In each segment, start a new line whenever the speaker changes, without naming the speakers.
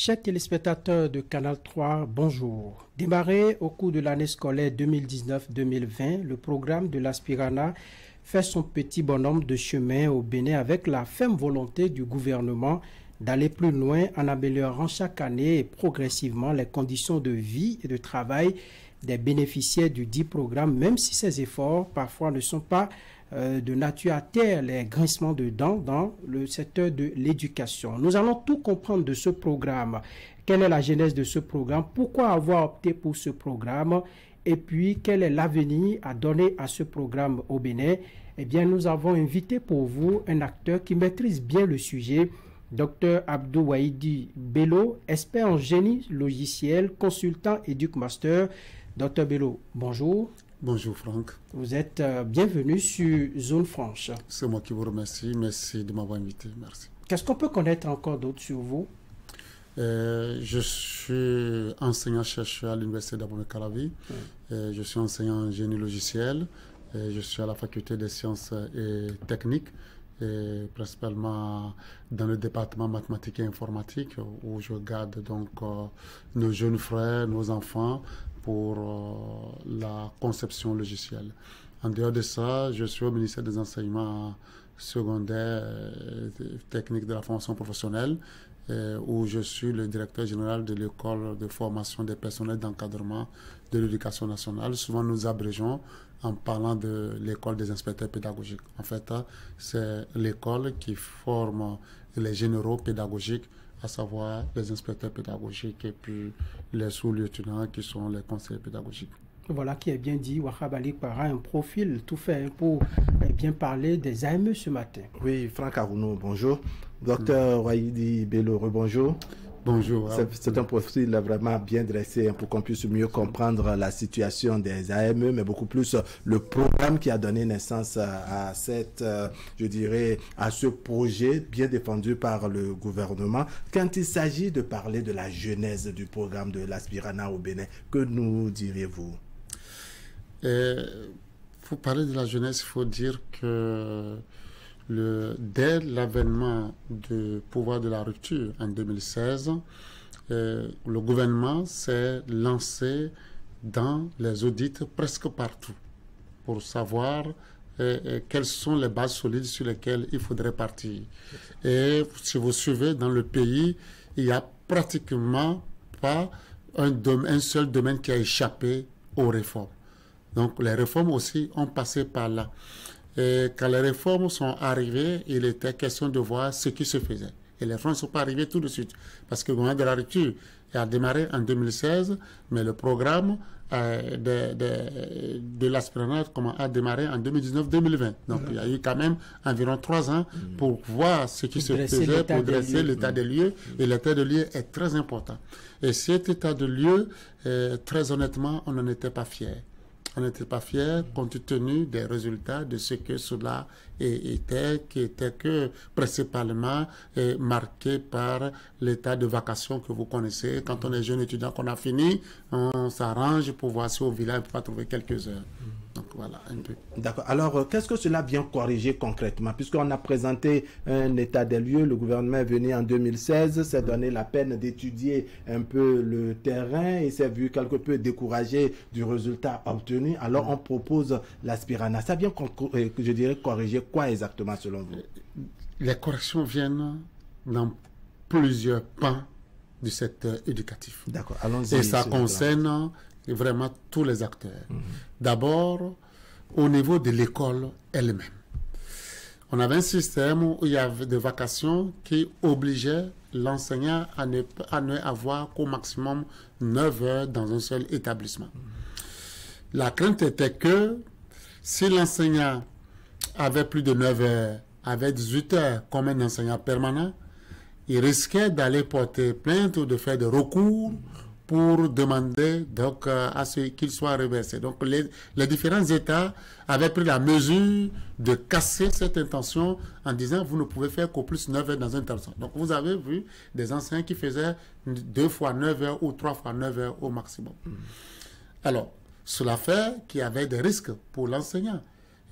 Chers téléspectateurs de Canal 3, bonjour. Démarré au cours de l'année scolaire 2019-2020, le programme de l'Aspirana fait son petit bonhomme de chemin au Bénin avec la ferme volonté du gouvernement d'aller plus loin en améliorant chaque année et progressivement les conditions de vie et de travail des bénéficiaires du dit programme, même si ces efforts parfois ne sont pas de nature à taire les grincements de dents dans le secteur de l'éducation. Nous allons tout comprendre de ce programme. Quelle est la genèse de ce programme? Pourquoi avoir opté pour ce programme? Et puis, quel est l'avenir à donner à ce programme au Bénin? Eh bien, nous avons invité pour vous un acteur qui maîtrise bien le sujet, Dr Abdou Waïdi Bello, expert en génie logiciel, consultant EducMaster. Dr Bello, bonjour.
Bonjour Franck.
Vous êtes bienvenu sur Zone Franche.
C'est moi qui vous remercie. Merci de m'avoir invité. Merci.
Qu'est-ce qu'on peut connaître encore d'autre sur vous?
Je suis enseignant-chercheur à l'Université d'Abomey-Calavi. Je suis enseignant en génie logiciel. Je suis à la faculté des sciences et techniques, et principalement dans le département mathématiques et informatique, où je garde donc nos jeunes frères, nos enfants, pour la conception logicielle. En dehors de ça, je suis au ministère des enseignements secondaires et techniques de la formation professionnelle, où je suis le directeur général de l'école de formation des personnels d'encadrement de l'éducation nationale. Souvent, nous abrégeons en parlant de l'école des inspecteurs pédagogiques. En fait, c'est l'école qui forme les généraux pédagogiques, à savoir les inspecteurs pédagogiques et puis les sous-lieutenants qui sont les conseillers pédagogiques.
Voilà qui est bien dit. Wahab Ali Para, un profil tout fait pour bien parler des AME ce matin.
Oui, Franck Arounou, bonjour. Docteur Waïdi Bello, bonjour.
Bonjour.
C'est un profil vraiment bien dressé pour qu'on puisse mieux comprendre la situation des AME, mais beaucoup plus le programme qui a donné naissance à cette, je dirais, à ce projet bien défendu par le gouvernement. Quand il s'agit de parler de la genèse du programme de l'Aspirana au Bénin, que nous diriez-vous?
Pour parler de la jeunesse, il faut dire que dès l'avènement du pouvoir de la rupture en 2016, le gouvernement s'est lancé dans les audits presque partout pour savoir quelles sont les bases solides sur lesquelles il faudrait partir. Et si vous suivez dans le pays, il n'y a pratiquement pas un seul domaine qui a échappé aux réformes. Donc les réformes aussi ont passé par là. Et quand les réformes sont arrivées, il était question de voir ce qui se faisait. Et les réformes ne sont pas arrivées tout de suite. Parce que le gouvernement de la rupture a démarré en 2016, mais le programme de l'Aspirana a démarré en 2019-2020. Donc il y a eu quand même environ 3 ans pour voir ce qui se faisait, pour dresser l'état des lieux. Et l'état des lieux est très important. Et cet état de lieu, très honnêtement, on n'en était pas fiers. On n'était pas fiers compte tenu des résultats de ce que cela était, qui était que principalement marqué par l'état de vacation que vous connaissez. Quand on est jeune étudiant, qu'on a fini, on s'arrange pour voir si au village on peut pas trouver quelques heures. Donc voilà un peu.
D'accord. Alors, qu'est-ce que cela vient corriger concrètement? Puisqu'on a présenté un état des lieux, le gouvernement est venu en 2016, s'est donné la peine d'étudier un peu le terrain et s'est vu quelque peu découragé du résultat obtenu. Alors, on propose l'Aspirana. Ça vient, je dirais, corriger quoi exactement selon vous?
Les corrections viennent dans plusieurs pans du secteur éducatif.
D'accord. Allons-y.
Et ça concerne vraiment tous les acteurs. D'abord, au niveau de l'école elle-même. On avait un système où il y avait des vacations qui obligeaient l'enseignant à ne avoir qu'au maximum 9 heures dans un seul établissement. La crainte était que si l'enseignant avait plus de 9 heures, avait 18 heures comme un enseignant permanent, il risquait d'aller porter plainte ou de faire des recours pour demander donc à ce qu'il soit reversé. Donc les différents États avaient pris la mesure de casser cette intention en disant vous ne pouvez faire qu'au plus 9 heures dans un établissement. Donc vous avez vu des enseignants qui faisaient 2 fois 9 heures ou 3 fois 9 heures au maximum. Alors, cela fait qu'il y avait des risques pour l'enseignant.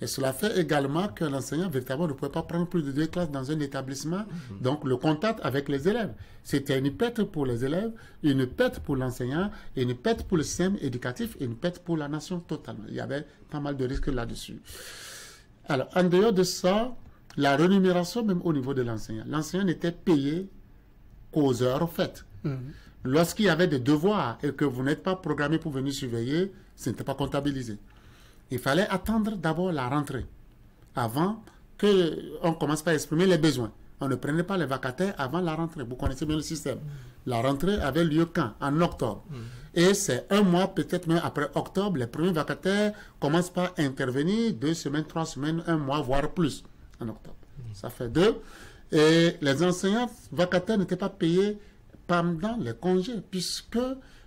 Et cela fait également que l'enseignant, véritablement, ne pouvait pas prendre plus de 2 classes dans un établissement. Donc, le contact avec les élèves, c'était une perte pour les élèves, une perte pour l'enseignant, une perte pour le système éducatif et une perte pour la nation totalement. Il y avait pas mal de risques là-dessus. Alors, en dehors de ça, la rémunération, même au niveau de l'enseignant. L'enseignant n'était payé qu'aux heures faites. Lorsqu'il y avait des devoirs et que vous n'êtes pas programmé pour venir surveiller, ce n'était pas comptabilisé. Il fallait attendre d'abord la rentrée, avant qu'on commence par exprimer les besoins. On ne prenait pas les vacataires avant la rentrée. Vous connaissez bien le système. La rentrée avait lieu quand? En octobre. Et c'est 1 mois, peut-être même après octobre, les premiers vacataires commencent par intervenir 2 semaines, 3 semaines, 1 mois, voire plus en octobre. Ça fait 2. Et les enseignants vacataires n'étaient pas payés pendant les congés, puisque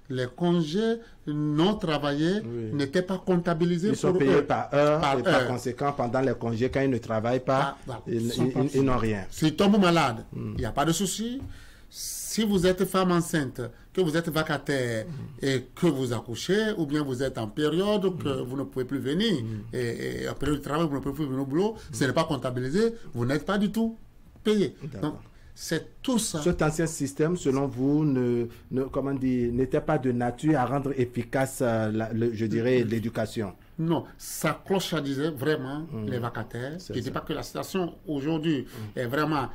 les congés non travaillés n'étaient pas comptabilisés.
Ils sont payés par heure et par conséquent, pendant les congés, quand ils ne travaillent pas, ils n'ont rien.
S'ils tombent malades, il n'y a pas de souci. Si vous êtes femme enceinte, que vous êtes vacataire et que vous accouchez, ou bien vous êtes en période que vous ne pouvez plus venir, et en période de travail, vous ne pouvez plus venir au boulot, ce n'est pas comptabilisé, vous n'êtes pas du tout payé. Donc, c'est tout ça.
Cet ancien système, selon vous, n'était pas de nature à rendre efficace, je dirais, l'éducation.
Non, ça clochardisait vraiment les vacataires. Je ne dis pas que la situation aujourd'hui est vraiment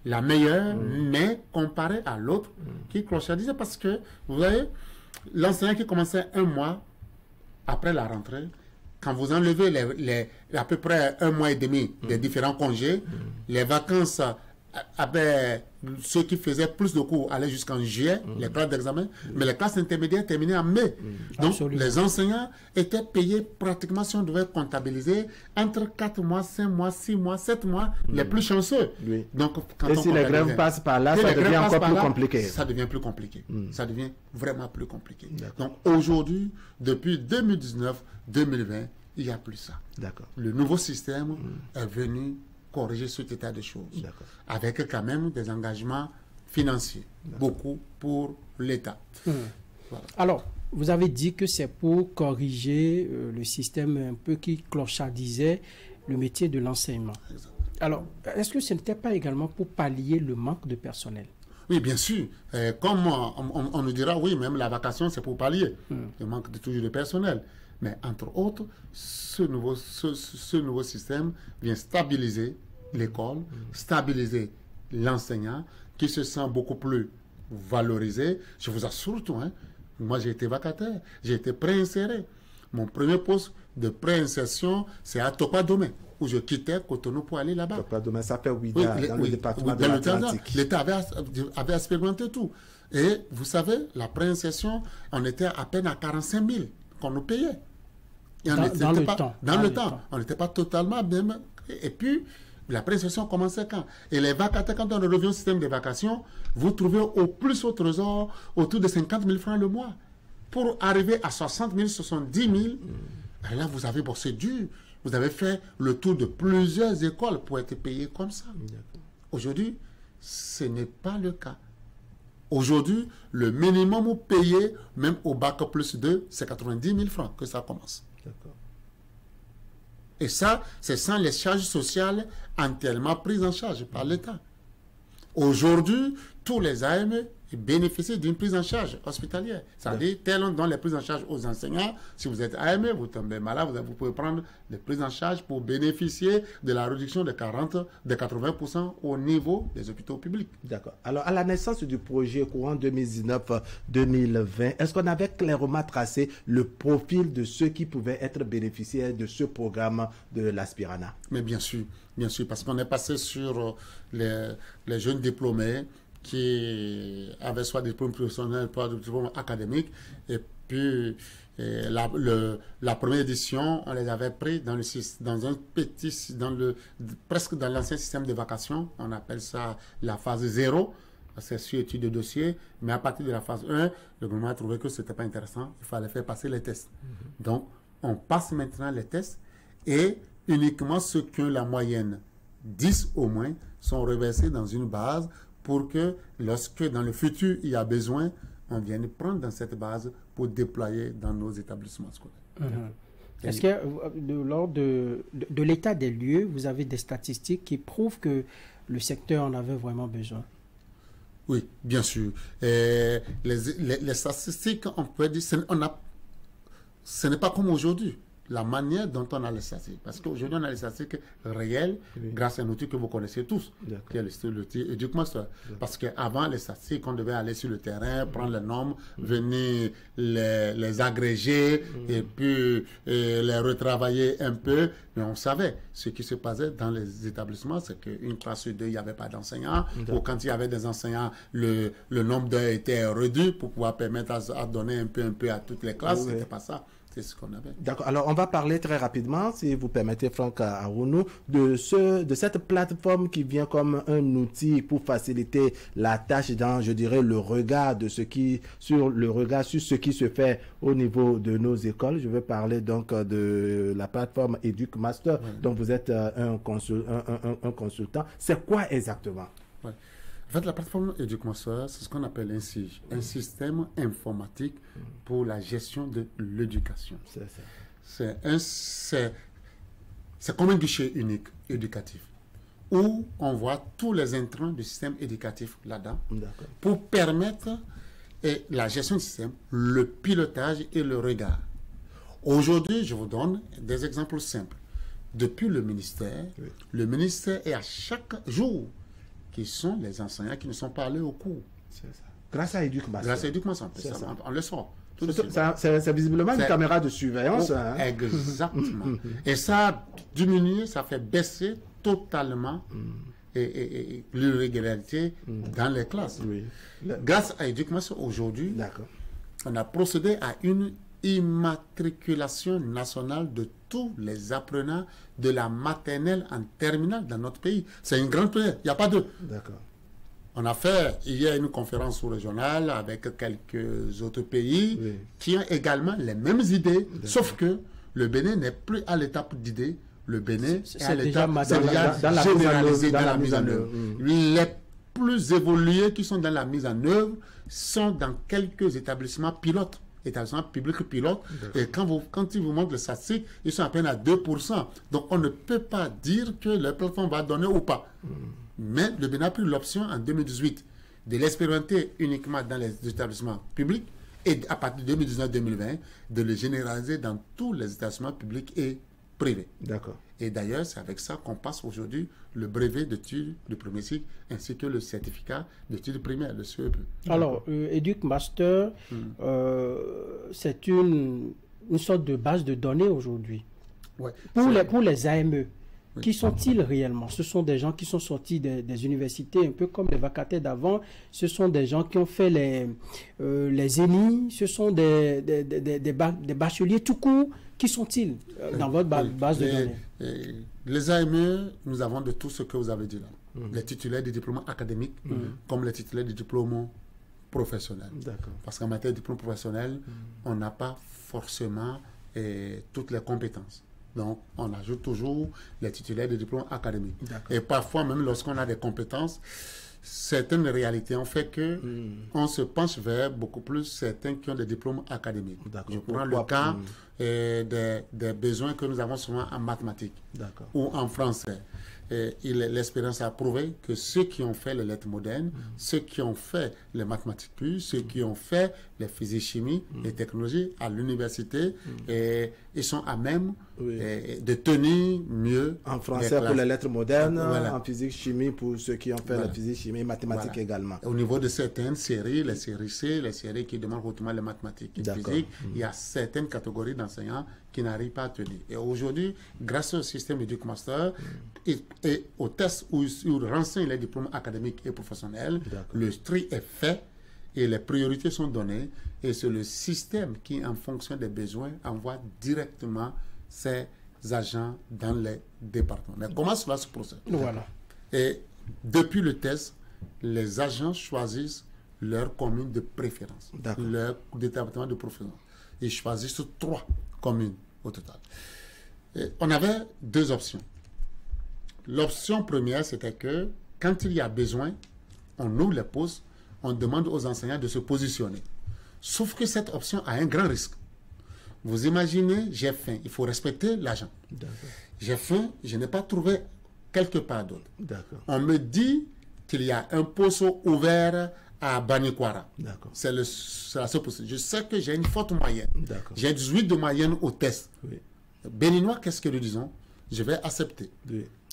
la meilleure, mais comparée à l'autre qui clochardisait parce que, vous voyez, l'enseignant qui commençait 1 mois après la rentrée, quand vous enlevez à peu près 1 mois et demi des différents congés, les vacances avaient ceux qui faisaient plus de cours allaient jusqu'en juillet, les classes d'examen, mais les classes intermédiaires terminaient en mai. Donc, les enseignants étaient payés pratiquement, si on devait comptabiliser, entre 4 mois, 5 mois, 6 mois, 7 mois, les plus chanceux. Donc,
et si les grèves passent par là, ça devient encore plus compliqué.
Ça devient plus compliqué. Ça devient vraiment plus compliqué. Donc, aujourd'hui, depuis 2019-2020, il n'y a plus ça. Le nouveau système est venu corriger cet état de choses, avec quand même des engagements financiers, beaucoup pour l'État.
Voilà. Alors, vous avez dit que c'est pour corriger le système un peu qui clochardisait le métier de l'enseignement. Alors, est-ce que ce n'était pas également pour pallier le manque de personnel?
Oui, bien sûr. Comme on nous dira, oui, même la vacation, c'est pour pallier le manque toujours de personnel. Mais entre autres, ce nouveau système vient stabiliser l'école, stabiliser l'enseignant qui se sent beaucoup plus valorisé. Je vous assure tout, moi j'ai été vacataire, j'ai été préinséré. Mon premier poste de préinsertion, c'est à Topa-Domé, où je quittais Cotonou pour aller là-bas.
Topa-Domé, ça fait Ouida, dans le département de l'Atlantique.
L'État avait expérimenté tout. Et vous savez, la préinsertion, on était à peine à 45 000 qu'on nous payait. Et
dans le temps.
On n'était pas totalement même. Et puis, la préinsertion commençait quand? Et les vacataires, quand on revient au système des vacations, vous trouvez au plus au trésor autour de 50 000 francs le mois. Pour arriver à 60 000, 70 000, et là, vous avez bossé dur. Vous avez fait le tour de plusieurs écoles pour être payé comme ça. Aujourd'hui, ce n'est pas le cas. Aujourd'hui, le minimum payé, même au bac plus 2, c'est 90 000 francs que ça commence. Et ça, c'est sans les charges sociales entièrement prises en charge par l'État. Aujourd'hui, tous les AME bénéficient d'une prise en charge hospitalière. C'est-à-dire, tel on donne les prises en charge aux enseignants. Si vous êtes AME, vous tombez malade, vous pouvez prendre des prises en charge pour bénéficier de la réduction de 80% au niveau des hôpitaux publics.
D'accord. Alors, à la naissance du projet courant 2019-2020, est-ce qu'on avait clairement tracé le profil de ceux qui pouvaient être bénéficiaires de ce programme de l'Aspirana?
Mais bien sûr, parce qu'on est passé sur les jeunes diplômés qui avaient soit des diplômes professionnels, soit des diplômes académiques. Et puis, la première édition, on les avait pris presque dans l'ancien système de vacations. On appelle ça la phase 0. C'est sur étude de dossier. Mais à partir de la phase 1, le gouvernement a trouvé que ce n'était pas intéressant. Il fallait faire passer les tests. Donc, on passe maintenant les tests et uniquement ceux qui ont la moyenne 10 au moins sont reversés dans une base pour que lorsque dans le futur il y a besoin, on vienne prendre dans cette base pour déployer dans nos établissements scolaires.
Est-ce que lors de l'état des lieux, vous avez des statistiques qui prouvent que le secteur en avait vraiment besoin?
Oui, bien sûr. Les statistiques, on peut dire, ce n'est pas comme aujourd'hui. La manière dont on a les statistiques. Parce qu'aujourd'hui, on a les statistiques réelles grâce à un outil que vous connaissez tous, qui est l'outil EducMaster. Parce qu'avant, les statistiques, on devait aller sur le terrain, prendre les nombres, venir les agréger et puis les retravailler un peu. Mais on savait ce qui se passait dans les établissements, c'est qu'une classe sur deux, il n'y avait pas d'enseignants. Ou quand il y avait des enseignants, le nombre d'heures était réduit pour pouvoir permettre à donner un peu à toutes les classes. C'était pas ça. C'est ce qu'on avait.
D'accord. Alors, on va parler très rapidement, si vous permettez, Franck Arounou, de cette plateforme qui vient comme un outil pour faciliter la tâche dans, je dirais, le regard sur ce qui se fait au niveau de nos écoles. Je veux parler donc de la plateforme EducMaster, dont vous êtes un consultant. C'est quoi exactement?
En fait, la plateforme EducMaster, c'est ce qu'on appelle un système informatique pour la gestion de l'éducation. C'est comme un guichet unique éducatif où on voit tous les intrants du système éducatif là-dedans pour permettre la gestion du système, le pilotage et le regard. Aujourd'hui, je vous donne des exemples simples. Depuis le ministère est à chaque jour qui sont les enseignants qui ne sont pas allés au cours.
C'est ça. Grâce à EducMaster.
Grâce à EducMaster, on le sort.
C'est visiblement une caméra de surveillance.
Exactement. Et ça a diminué, ça fait baisser totalement l'irrégularité dans les classes. Grâce à EducMaster, aujourd'hui, on a procédé à une immatriculation nationale de tous les apprenants de la maternelle en terminale dans notre pays. C'est une grande première. Il n'y a pas deux. On a fait hier une conférence sous-régionale avec quelques autres pays qui ont également les mêmes idées, sauf que le Bénin n'est plus à l'étape d'idée. Le Bénin est à l'étape généralisée dans la mise en œuvre. Les plus évolués qui sont dans la mise en œuvre sont dans quelques établissements pilotes. Établissements publics pilotes, et quand ils vous montrent les statistiques, ils sont à peine à 2%. Donc, on ne peut pas dire que la plateforme va donner ou pas. Mais le Bénin a pris l'option en 2018 de l'expérimenter uniquement dans les établissements publics et à partir de 2019-2020, de le généraliser dans tous les établissements publics et privés. Et d'ailleurs, c'est avec ça qu'on passe aujourd'hui le brevet d'études de premier cycle ainsi que le certificat d'études primaires, le CEP.
Alors, EducMaster, c'est une sorte de base de données aujourd'hui. Pour les AME, qui sont-ils réellement? Ce sont des gens qui sont sortis des universités, un peu comme les vacataires d'avant. Ce sont des gens qui ont fait les ENI. Ce sont des bacheliers tout court. Qui sont-ils dans votre base de données?
Les AME, nous avons de tout ce que vous avez dit là. Les titulaires des diplômes académiques, comme les titulaires des diplômes professionnels. Parce qu'en matière de diplôme professionnel, on n'a pas forcément toutes les compétences. Donc, on ajoute toujours les titulaires des diplômes académiques. Et parfois, même lorsqu'on a des compétences, certaines réalités ont fait que on se penche vers beaucoup plus certains qui ont des diplômes académiques. Je prends le cas des besoins que nous avons souvent en mathématiques ou en français. L'expérience a prouvé que ceux qui ont fait les lettres modernes, ceux qui ont fait les mathématiques pures, ceux qui ont fait les physiques, chimie et technologies à l'université, ils sont à même de tenir mieux.
En français pour les lettres modernes, en physique, chimie pour ceux qui ont fait la physique, chimie et mathématiques également.
Au niveau de certaines séries, les séries C, les séries qui demandent hautement les mathématiques et physique, il y a certaines catégories d'enseignants qui n'arrivent pas à tenir. Et aujourd'hui, grâce au système EducMaster et aux tests où renseignent les diplômes académiques et professionnels, le tri est fait et les priorités sont données. Et c'est le système qui, en fonction des besoins, envoie directement ses agents dans les départements. Mais comment cela se procède? Et depuis le test, les agents choisissent leur commune de préférence, leur département de préférence. Ils choisissent 3 communes au total. Et on avait 2 options. L'option première, c'était que quand il y a besoin, on ouvre les postes, on demande aux enseignants de se positionner. Sauf que cette option a un grand risque. Vous imaginez, j'ai faim. Il faut respecter l'argent. J'ai faim, je n'ai pas trouvé quelque part d'autre. On me dit qu'il y a un poste ouvert à Banikwara. C'est la seule possibilité. Je sais que j'ai une forte moyenne. J'ai 18 de moyenne au test. Béninois, qu'est-ce que nous disons? Je vais accepter.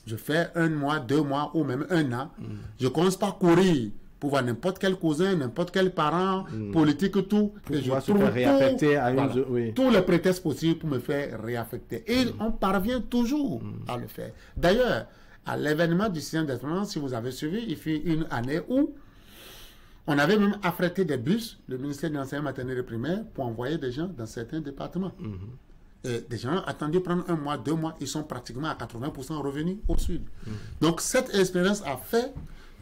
Je fais 1 mois, 2 mois ou même 1 an. Je commence par courir pour voir n'importe quel cousin, n'importe quel parent, politique, tout.
Et je trouve réaffecter à
tous les prétextes possibles pour me faire réaffecter. Et on parvient toujours à le faire. D'ailleurs, à l'événement du 6e décembre, si vous avez suivi, il fut une année où on avait même affrété des bus, le ministère de l'enseignement maternel et primaire, pour envoyer des gens dans certains départements. Et des gens ont attendu prendre 1 mois, 2 mois, ils sont pratiquement à 80% revenus au sud. Donc cette expérience a fait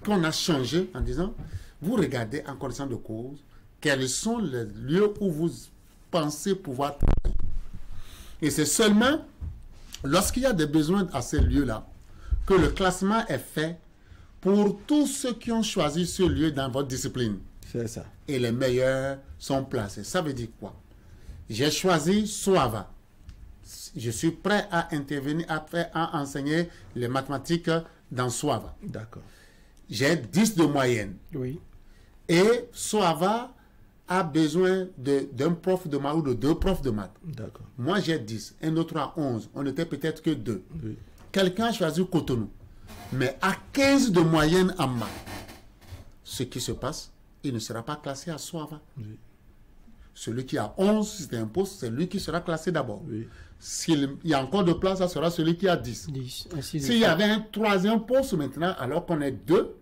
qu'on a changé en disant, vous regardez en connaissance de cause, quels sont les lieux où vous pensez pouvoir travailler. Et c'est seulement lorsqu'il y a des besoins à ces lieux-là que le classement est fait pour tous ceux qui ont choisi ce lieu dans votre discipline.
C'est ça.
Et les meilleurs sont placés. Ça veut dire quoi? J'ai choisi Soava. Je suis prêt à intervenir, à enseigner les mathématiques dans Soava.
D'accord.
J'ai 10 de moyenne.
Oui.
Et Soava a besoin d'un prof de maths ou de 2 profs de maths.
D'accord.
Moi, j'ai 10. Un autre a 11. On n'était peut-être que 2.
Oui.
Quelqu'un a choisi Cotonou. Mais à 15 de moyenne en maths. Ce qui se passe, il ne sera pas classé à Soava.
Oui.
Celui qui a 11, si c'est un poste, c'est lui qui sera classé d'abord.
Oui.
S'il y a encore de place, ça sera celui qui a 10. S'il y avait un 3e poste maintenant, alors qu'on est 2,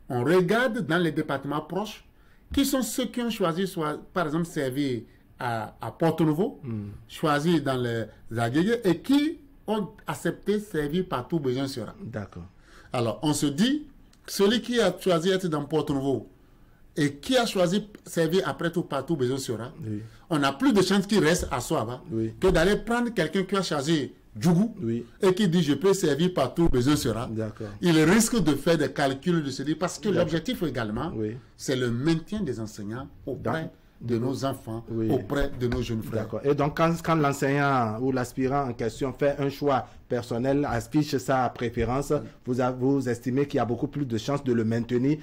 on regarde dans les départements proches, qui sont ceux qui ont choisi, soit, par exemple, servir à Porto-Nouveau, choisi dans les Aguégués, et qui ont accepté servir partout où besoin sera.
D'accord.
Alors, on se dit, celui qui a choisi d'être dans Porto-Nouveau, et qui a choisi servir après tout partout besoin sera,
oui.
On a plus de chances qu'il reste à Soava que d'aller prendre quelqu'un qui a choisi Djougou et qui dit je peux servir partout besoin sera. Il risque de faire des calculs de se dire parce que l'objectif également c'est le maintien des enseignants auprès de nos enfants, auprès de nos jeunes frères.
Et donc quand l'enseignant ou l'aspirant en question fait un choix personnel, affiche sa préférence, vous estimez qu'il y a beaucoup plus de chances de le maintenir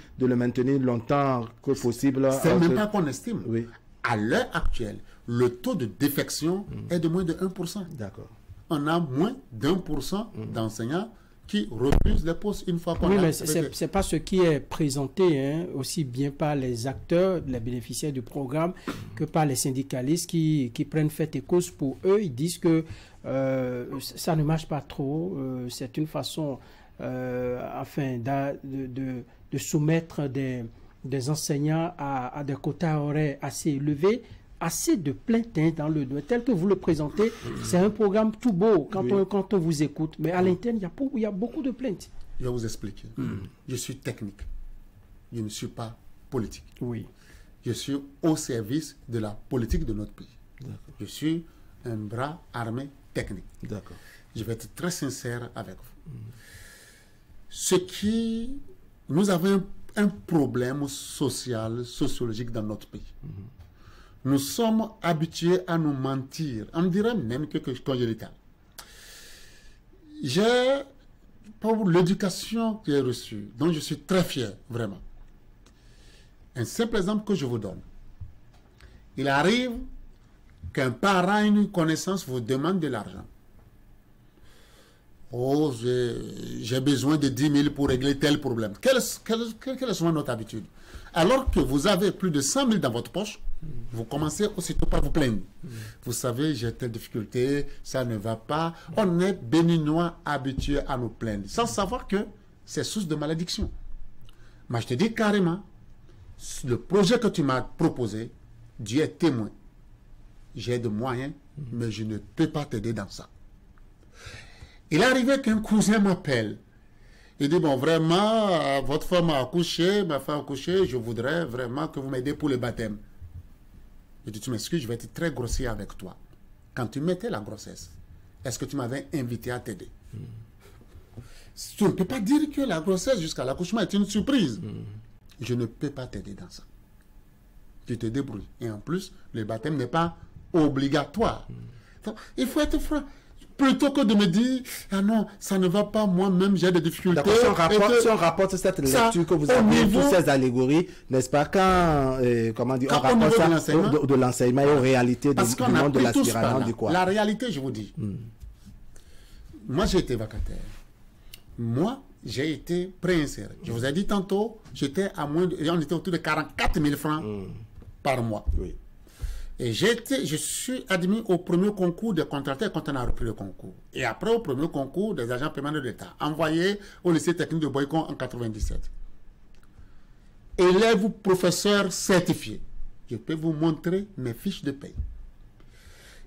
longtemps que possible.
C'est même pas qu'on estime. À l'heure actuelle, le taux de défection est de moins de 1%.
D'accord.
On a moins d'1% d'enseignants qui refusent les postes une fois qu'on a...
Oui, mais ce n'est pas ce qui est présenté, aussi bien par les acteurs, les bénéficiaires du programme, que par les syndicalistes qui prennent fait et cause pour eux. Ils disent que ça ne marche pas trop. C'est une façon de soumettre des enseignants à des quotas horaires assez élevés, assez de plaintes dans le domaine. Tel que vous le présentez, c'est un programme tout beau quand on vous écoute. Mais à l'interne, il y a beaucoup de plaintes.
Je vais vous expliquer. Je suis technique. Je ne suis pas politique.
Oui.
Je suis au service de la politique de notre pays. Je suis un bras armé technique. Je vais être très sincère avec vous. Nous avons un problème social, sociologique dans notre pays. Nous sommes habitués à nous mentir. On dirait même que congénital. J'ai, pour l'éducation que j'ai reçue, dont je suis très fier, vraiment. Un simple exemple que je vous donne. Il arrive qu'un parent, une connaissance, vous demande de l'argent. Oh, j'ai besoin de 10 000 pour régler tel problème. Quelle est souvent notre habitude? Alors que vous avez plus de 100 000 dans votre poche, vous commencez aussitôt par vous plaindre. Vous savez, j'ai telle difficulté, ça ne va pas. On est béninois habitués à nous plaindre, sans savoir que c'est source de malédiction. Mais je te dis carrément, le projet que tu m'as proposé, Dieu est témoin. J'ai des moyens, mais je ne peux pas t'aider dans ça. Il est arrivé qu'un cousin m'appelle. Il dit, bon, vraiment, votre femme a accouché, ma femme a accouché, je voudrais vraiment que vous m'aidez pour le baptême. Je dis, tu m'excuses, je vais être très grossier avec toi. Quand tu mettais la grossesse, est-ce que tu m'avais invité à t'aider? Tu ne peux pas dire que la grossesse jusqu'à l'accouchement est une surprise. Je ne peux pas t'aider dans ça. Tu te débrouilles. Et en plus, le baptême n'est pas obligatoire. Donc, il faut être franc. Plutôt que de me dire, ah non, ça ne va pas, moi-même, j'ai des difficultés.
Si on rapporte cette lecture que vous avez, toutes ces allégories, n'est-ce pas, quand on rapporte ça de l'enseignement et aux réalités du monde de l'aspirant, du quoi?
La réalité, je vous dis. Moi, j'ai été vacataire. Moi, j'ai été préinséré. Je vous ai dit tantôt, on était autour de 44 000 francs par mois.
Oui.
Et je suis admis au premier concours des contracteurs quand on a repris le concours. Et après, au premier concours des agents permanents de l'État, envoyé au lycée technique de Boycon en 97. Élève professeur certifié. Je peux vous montrer mes fiches de paie.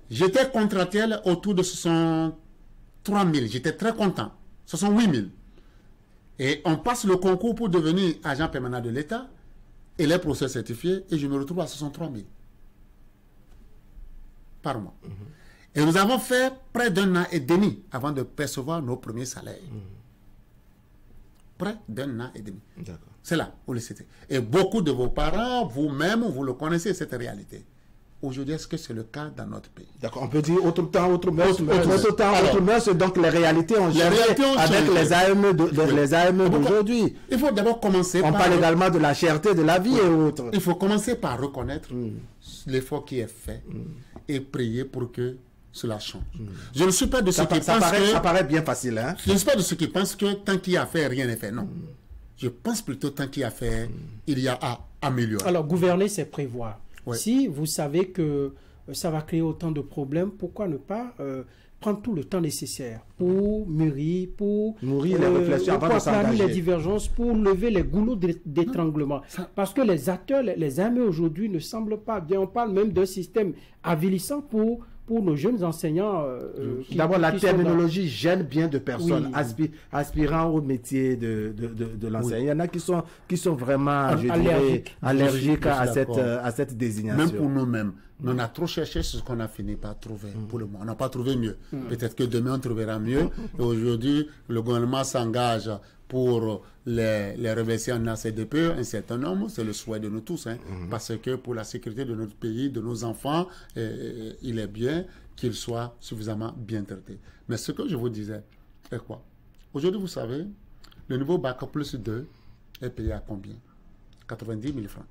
J'étais contractuel autour de 63 000. J'étais très content. 68 000. Et on passe le concours pour devenir agent permanent de l'État, élève professeur certifié, et je me retrouve à 63 000. Par mois. Et nous avons fait près d'un an et demi avant de percevoir nos premiers salaires. Près d'un an et demi. C'est là où le c'était. Et beaucoup de vos parents, vous-même, vous le connaissez, cette réalité. Aujourd'hui, est-ce que c'est le cas dans notre pays?
D'accord, on peut dire autre temps, autre mœurs. Donc les réalités ont changé avec les AME d'aujourd'hui.
Il faut d'abord commencer
par... On parle également de la cherté de la vie et autres.
Il faut commencer par reconnaître l'effort qui est fait et prier pour que cela change. Je ne suis pas de ceux qui pensent que...
Ça paraît bien facile, hein?
Je ne suis pas de ceux qui pensent que tant qu'il y a à faire, rien n'est fait. Non. Je pense plutôt tant qu'il y a à faire, il y a à améliorer.
Alors, gouverner, c'est prévoir.
Ouais.
Si vous savez que ça va créer autant de problèmes, pourquoi ne pas prendre tout le temps nécessaire pour mûrir, pour
nourrir les réflexions avant de s'engager,
les divergences, pour lever les goulots d'étranglement. Parce que les acteurs, les AME aujourd'hui ne semblent pas bien. On parle même d'un système avilissant pour nos jeunes enseignants.
D'abord, la terminologie gêne bien de personnes aspirant au métier de l'enseignant. Il y en a qui sont vraiment allergiques à cette désignation.
Même pour nous-mêmes. On a trop cherché ce qu'on a fini par trouver pour le moment. On n'a pas trouvé mieux. Peut-être que demain, on trouvera mieux. Et aujourd'hui, le gouvernement s'engage pour les reverser en ACDP, un certain nombre, c'est le souhait de nous tous, hein, parce que pour la sécurité de notre pays, de nos enfants, il est bien qu'ils soient suffisamment bien traités. Mais ce que je vous disais, c'est quoi? Aujourd'hui, vous savez, le niveau Bac plus 2 est payé à combien? 90 000 francs.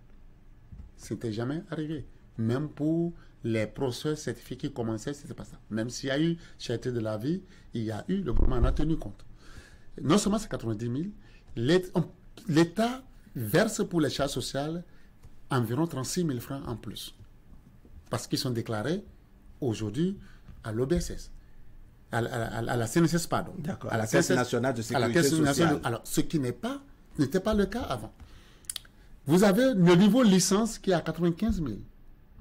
C'était jamais arrivé. Même pour les professeurs certifiés qui commençaient, c'était pas ça. Même s'il y a eu cherté de la vie, il y a eu, le gouvernement en a tenu compte. Non seulement c'est 90 000, l'État verse pour les charges sociales environ 36 000 francs en plus. Parce qu'ils sont déclarés aujourd'hui à l'OBSS, à la CNSS, pardon.
D'accord, à la Caisse nationale de sécurité sociale.
Alors, ce qui n'était pas le cas avant. Vous avez le niveau licence qui est à 95 000.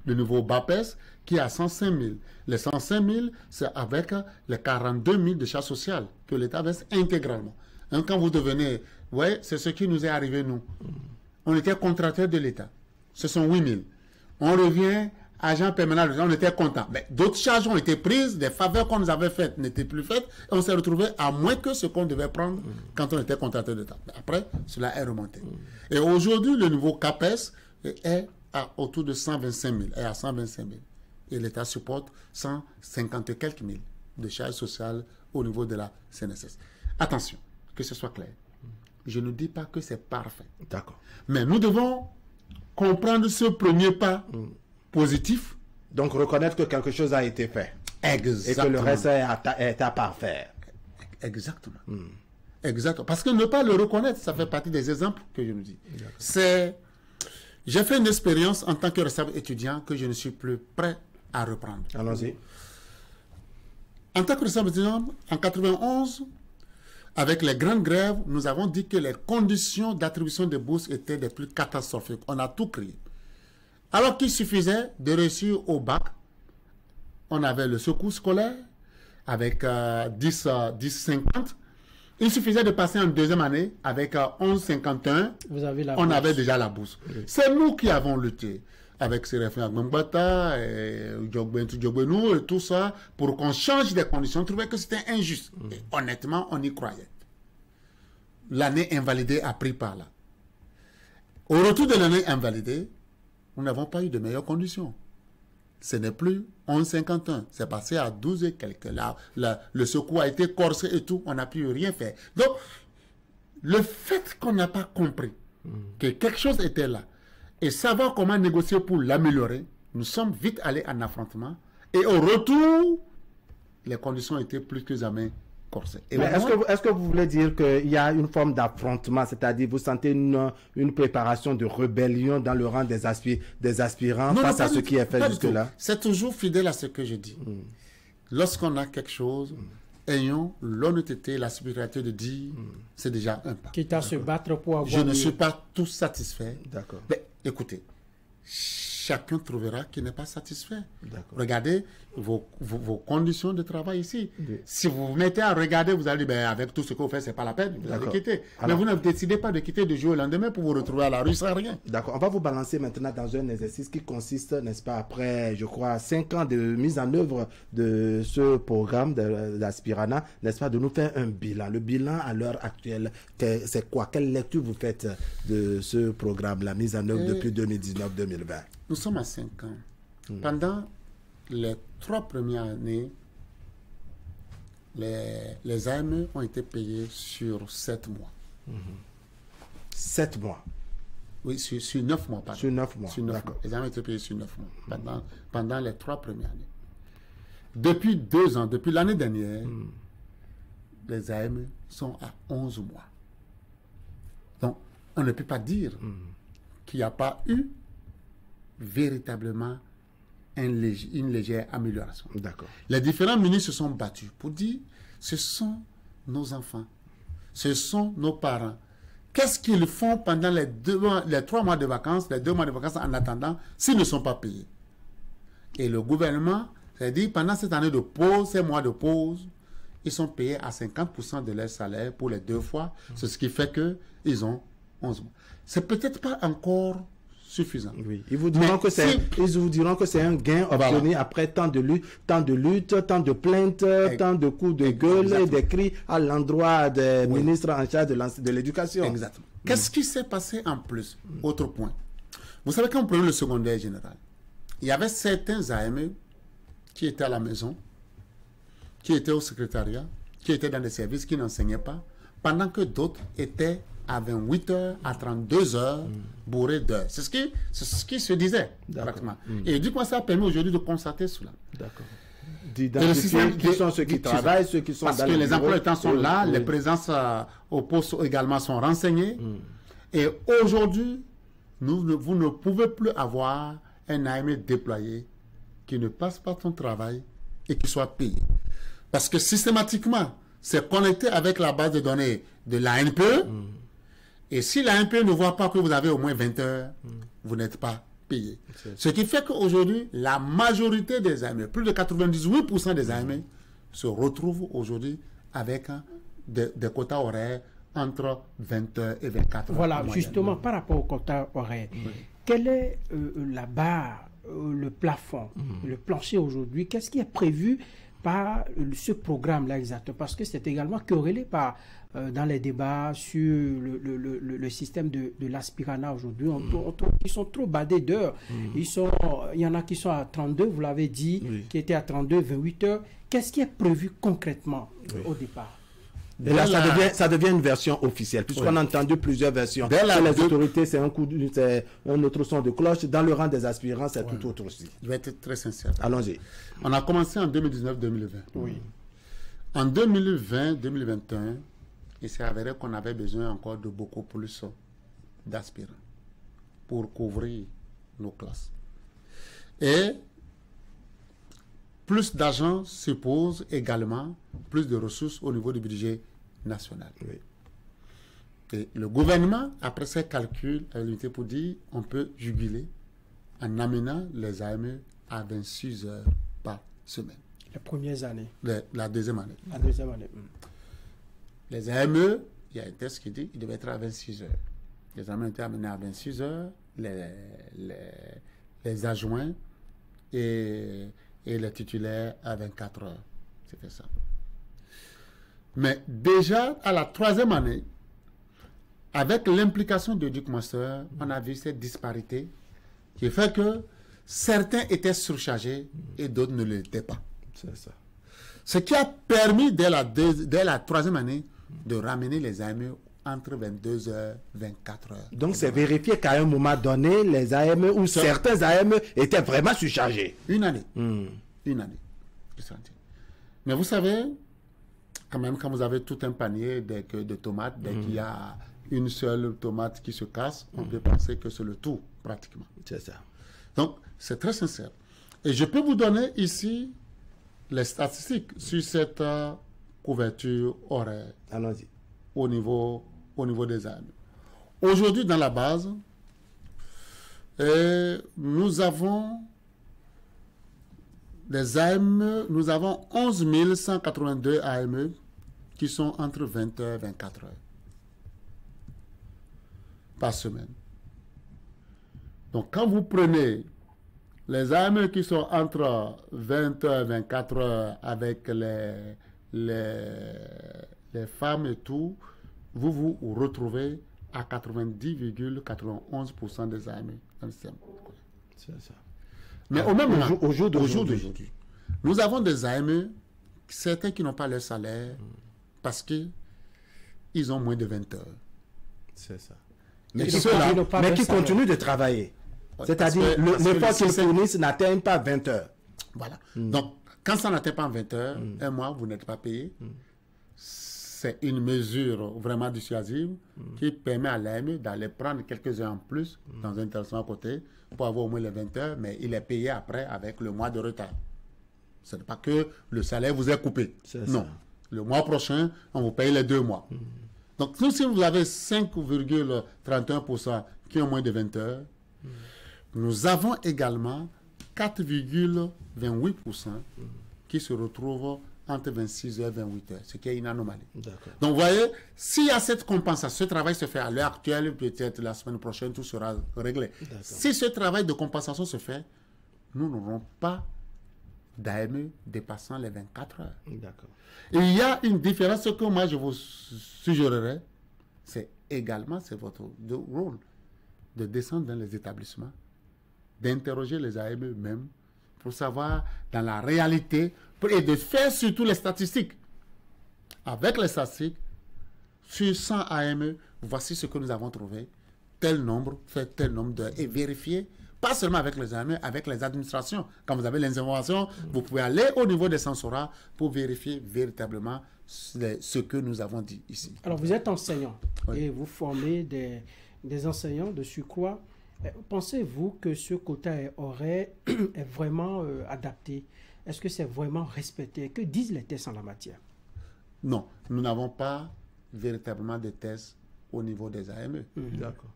Le niveau BAPES qui est à 105 000. Les 105 000, c'est avec les 42 000 de charges sociales que l'État verse intégralement. Hein, quand vous devenez... Oui, c'est ce qui nous est arrivé, nous. On était contracteurs de l'État. Ce sont 8 000. On revient agent permanent de l'État, on était content. Mais d'autres charges ont été prises, des faveurs qu'on nous avait faites n'étaient plus faites, et on s'est retrouvé à moins que ce qu'on devait prendre quand on était contracteur d'État. Après, cela est remonté. Et aujourd'hui, le niveau CAPES est autour de 125 000, et à 125 000. Et l'État supporte 150 et quelques mille de charges sociales au niveau de la CNSS. Attention, que ce soit clair. Je ne dis pas que c'est parfait.
D'accord.
Mais nous devons comprendre ce premier pas positif.
Donc reconnaître que quelque chose a été fait.
Exactement.
Et que le reste est à parfaire.
Exactement. Exactement. Parce que ne pas le reconnaître, ça fait partie des exemples que je nous dis. J'ai fait une expérience en tant que responsable étudiant que je ne suis plus prêt à reprendre.
Allons-y.
En tant que responsable étudiant, en 91, avec les grandes grèves, nous avons dit que les conditions d'attribution des bourses étaient les plus catastrophiques. On a tout crié. Alors qu'il suffisait de réussir au bac, on avait le secours scolaire avec 10,50. Il suffisait de passer en deuxième année avec 11,51. On avait déjà la bourse. Oui. C'est nous qui avons lutté avec Séraphin Agbambata, Djogbenou et tout ça pour qu'on change des conditions. On trouvait que c'était injuste. Et honnêtement, on y croyait. L'année invalidée a pris par là. Au retour de l'année invalidée, nous n'avons pas eu de meilleures conditions. ce n'est plus 11,51. C'est passé à 12 et quelques. Là, le secours a été corsé et tout. On n'a pu rien faire. Donc, le fait qu'on n'a pas compris que quelque chose était là et savoir comment négocier pour l'améliorer, nous sommes vite allés en affrontement. Et au retour, les conditions étaient plus que jamais corsées.
Est-ce que vous voulez dire qu'il y a une forme d'affrontement, c'est-à-dire vous sentez une préparation de rébellion dans le rang des aspirants face à ce qui est fait jusque-là?
C'est toujours fidèle à ce que je dis. Lorsqu'on a quelque chose, ayons l'honnêteté, la supériorité de dire c'est déjà un pas.
Quitte à se battre pour avoir...
Je ne suis pas tout satisfait.
D'accord.
Mais écoutez, chacun trouvera qu'il n'est pas satisfait. Regardez vos conditions de travail ici. Oui. Si vous vous mettez à regarder, vous allez dire, ben, avec tout ce que vous faites, ce n'est pas la peine, vous allez quitter. Alors, mais vous ne décidez pas de quitter du jour au lendemain pour vous retrouver à la rue sans rien.
D'accord. On va vous balancer maintenant dans un exercice qui consiste, n'est-ce pas, après, je crois, 5 ans de mise en œuvre de ce programme de l'Aspirana, n'est-ce pas, de nous faire un bilan. Le bilan à l'heure actuelle, c'est quoi? Quelle lecture vous faites de ce programme, la mise en œuvre depuis 2019-2020?
Nous sommes à 5 ans. Pendant les 3 premières années, les AME ont été payés sur 7 mois.
7 mois?
Oui, sur 9 mois. Pardon.
Sur 9 mois,
d'accord. Les AME ont été payés sur 9 mois, pendant les 3 premières années. Depuis 2 ans, depuis l'année dernière, les AME sont à 11 mois. Donc, on ne peut pas dire qu'il n'y a pas eu véritablement une légère amélioration.
D'accord.
Les différents ministres se sont battus pour dire ce sont nos enfants, ce sont nos parents. Qu'est-ce qu'ils font pendant les 3 mois de vacances, les 2 mois de vacances en attendant s'ils ne sont pas payés? Et le gouvernement s'est dit pendant cette année de pause, ces mois de pause, ils sont payés à 50% de leur salaire pour les 2 fois. C'est ce qui fait qu'ils ont 11 mois. C'est peut-être pas encore suffisant.
Oui. Ils vous diront que c'est un gain obtenu après tant de luttes, tant de plaintes, tant de coups de gueule et des cris à l'endroit des ministres en charge de l'éducation.
Exactement. Qu'est-ce qui s'est passé en plus? Autre point. Vous savez, quand on prenait le secondaire général, il y avait certains AME qui étaient à la maison, qui étaient au secrétariat, qui étaient dans les services, qui n'enseignaient pas, pendant que d'autres étaient à 28 heures, à 32 heures, bourrés d'heures. C'est ce qui se disait, pratiquement. Et du coup, ça a permis aujourd'hui de constater cela.
D'accord. D'identifier qui sont ceux qui travaillent, ceux qui sont
parce
dans
que
les
emplois du temps sont là, les présences au poste également sont renseignées. Et aujourd'hui, vous ne pouvez plus avoir un AME déployé qui ne passe pas son travail et qui soit payé. Parce que systématiquement, c'est connecté avec la base de données de l'ANPE. Et si l'ANPE ne voit pas que vous avez au moins 20 heures, vous n'êtes pas payé. Ce qui fait qu'aujourd'hui, la majorité des AME, plus de 98% des AME, se retrouvent aujourd'hui avec des quotas horaires entre 20 heures et 24 heures.
Voilà, justement, par rapport au quota horaire, quelle est la barre, le plafond, le plancher aujourd'hui? Qu'est-ce qui est prévu par ce programme-là exactement? Parce que c'est également corrélé dans les débats sur le système de l'Aspirana aujourd'hui. Ils sont trop badés d'heures. Il y en a qui sont à 32, vous l'avez dit, qui étaient à 32, 28 heures. Qu'est-ce qui est prévu concrètement au départ?
Et là, ça devient une version officielle, puisqu'on a entendu plusieurs versions. Dans les autorités, c'est un autre son de cloche. Dans le rang des aspirants, c'est tout autre aussi.
Je vais être très sincère.
Allons-y.
On a commencé en 2019-2020. Oui. En 2020-2021, il s'est avéré qu'on avait besoin encore de beaucoup plus d'aspirants pour couvrir nos classes. Et plus d'argent suppose également plus de ressources au niveau du budget national. Oui. Et le gouvernement, après ses calculs, a l'unité pour dire on peut juguler en amenant les AME à 26 heures par semaine.
Les premières années.
La deuxième année.
La deuxième année.
Les AME, il y a un test qui dit qu'ils devaient être à 26 heures. Les AME ont été amenés à 26 heures, les adjoints et les titulaires à 24 heures. C'était ça. Mais déjà, à la 3e année, avec l'implication de Duc Master, on a vu cette disparité qui fait que certains étaient surchargés et d'autres ne l'étaient pas.
C'est ça.
Ce qui a permis, dès la troisième année, de ramener les AME entre 22h, 24h.
Donc, c'est vérifié qu'à un moment donné, les AME ou certains AME étaient vraiment surchargés.
Une année. Une année. Mais vous savez, quand même, quand vous avez tout un panier de tomates, dès qu'il y a une seule tomate qui se casse, on peut penser que c'est le tout, pratiquement.
C'est ça.
Donc, c'est très sincère. Et je peux vous donner ici les statistiques sur cette couverture horaire.
Allons-y.
Au niveau des AME. Aujourd'hui, dans la base, nous avons des AME, nous avons 11 182 AME qui sont entre 20h et 24h par semaine. Donc, quand vous prenez les AME qui sont entre 20h et 24h avec les femmes et tout, vous vous retrouvez à 90,91% des AME dans le système.
C'est ça.
Mais au même moment,
au jour
d'aujourd'hui, nous avons des AME, certains qui n'ont pas leur salaire parce qu'ils ont moins de 20 heures.
C'est ça.
Mais
qui continuent de travailler. C'est-à-dire, l'effort qu'ils fournissent n'atteint pas 20 heures.
Voilà. Donc, quand ça n'atteint pas 20 heures, un mois, vous n'êtes pas payé. C'est une mesure vraiment dissuasive qui permet à l'AME d'aller prendre quelques heures en plus dans un établissement à côté pour avoir au moins les 20 heures, mais il est payé après avec le mois de retard. Ce n'est pas que le salaire vous est coupé. Non. Le mois prochain, on vous paye les 2 mois. Donc, si vous avez 5,31% qui ont moins de 20 heures, nous avons également 4,28% qui se retrouvent entre 26h et 28h, ce qui est une anomalie. Donc, vous voyez, s'il y a cette compensation, ce travail se fait à l'heure actuelle, peut-être la semaine prochaine, tout sera réglé. Si ce travail de compensation se fait, nous n'aurons pas d'AME dépassant les 24 heures. Et il y a une différence que moi, je vous suggérerais, c'est également, c'est votre rôle, de descendre dans les établissements, d'interroger les AME eux-mêmes, pour savoir dans la réalité, et de faire surtout les statistiques. Avec les statistiques, sur 100 AME, voici ce que nous avons trouvé, tel nombre, fait tel nombre d'heures, et vérifier, pas seulement avec les AME, avec les administrations. Quand vous avez les informations, vous pouvez aller au niveau des censorats pour vérifier véritablement ce que nous avons dit ici.
Alors, vous êtes enseignant et vous formez des enseignants de surcroît. Pensez-vous que ce quota horaire est vraiment adapté? Est-ce que c'est vraiment respecté? Que disent les tests en la matière?
Non, nous n'avons pas véritablement de tests au niveau des AME.
D'accord.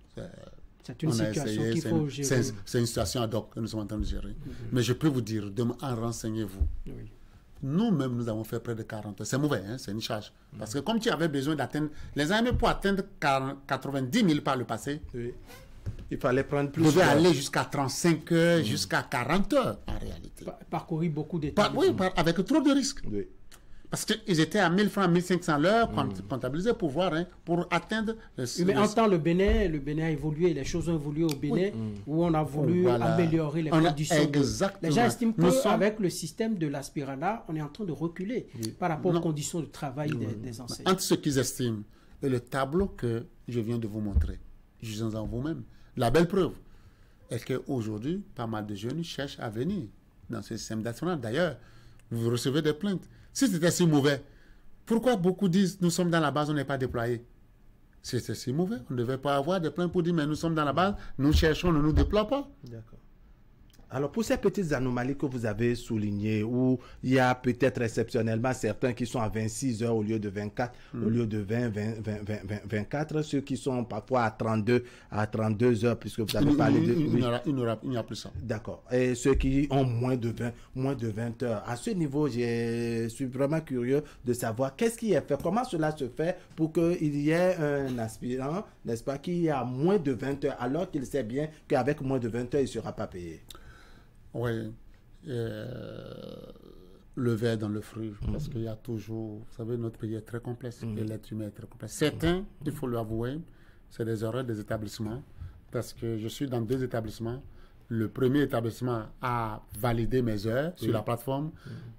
C'est une situation qu'il faut gérer.
C'est une situation ad hoc que nous sommes en train de gérer. Mais je peux vous dire, en renseignez-vous.
Oui.
Nous-mêmes, nous avons fait près de 40 heures. C'est mauvais, hein, c'est une charge. Parce que comme tu avais besoin d'atteindre... Les AME pour atteindre 90 000 par le passé,
il fallait prendre plus.
Vous devez aller jusqu'à 35 heures, jusqu'à 40 heures, en réalité.
Parcourir beaucoup d'étapes.
Oui, avec trop de risques.
Oui.
Parce qu'ils étaient à 1000 francs, 1500 l'heure, comptabilisés pour voir, pour atteindre...
Mais en temps, le Bénin a évolué, les choses ont évolué au Bénin, où on a voulu améliorer les conditions.
Exactement.
Les gens estiment qu'avec le système de l'aspirana, on est en train de reculer par rapport aux conditions de travail des enseignants.
Entre ce qu'ils estiment et le tableau que je viens de vous montrer, jugez-en vous-même. La belle preuve est qu'aujourd'hui, pas mal de jeunes cherchent à venir dans ce système national. D'ailleurs, vous recevez des plaintes. Si c'était si mauvais, pourquoi beaucoup disent nous sommes dans la base, on n'est pas déployés? Si c'était si mauvais, on ne devait pas avoir des plaintes pour dire mais nous sommes dans la base, nous cherchons, ne nous déploie pas.
D'accord. Alors, pour ces petites anomalies que vous avez soulignées, où il y a peut-être exceptionnellement certains qui sont à 26 heures au lieu de 24, au lieu de 24, ceux qui sont parfois à 32 heures, puisque vous avez parlé de...
Il n'y a plus ça.
D'accord. Et ceux qui ont moins de 20 heures. À ce niveau, je suis vraiment curieux de savoir qu'est-ce qui est fait, comment cela se fait pour qu'il y ait un aspirant, n'est-ce pas, qui a moins de 20 heures, alors qu'il sait bien qu'avec moins de 20 heures, il ne sera pas payé.
Oui, le verre dans le fruit, parce qu'il y a toujours, vous savez, notre pays est très complexe, et l'être humain est très complexe. Certains, il faut l'avouer, c'est des erreurs des établissements, parce que je suis dans 2 établissements, le premier établissement a validé mes heures sur la plateforme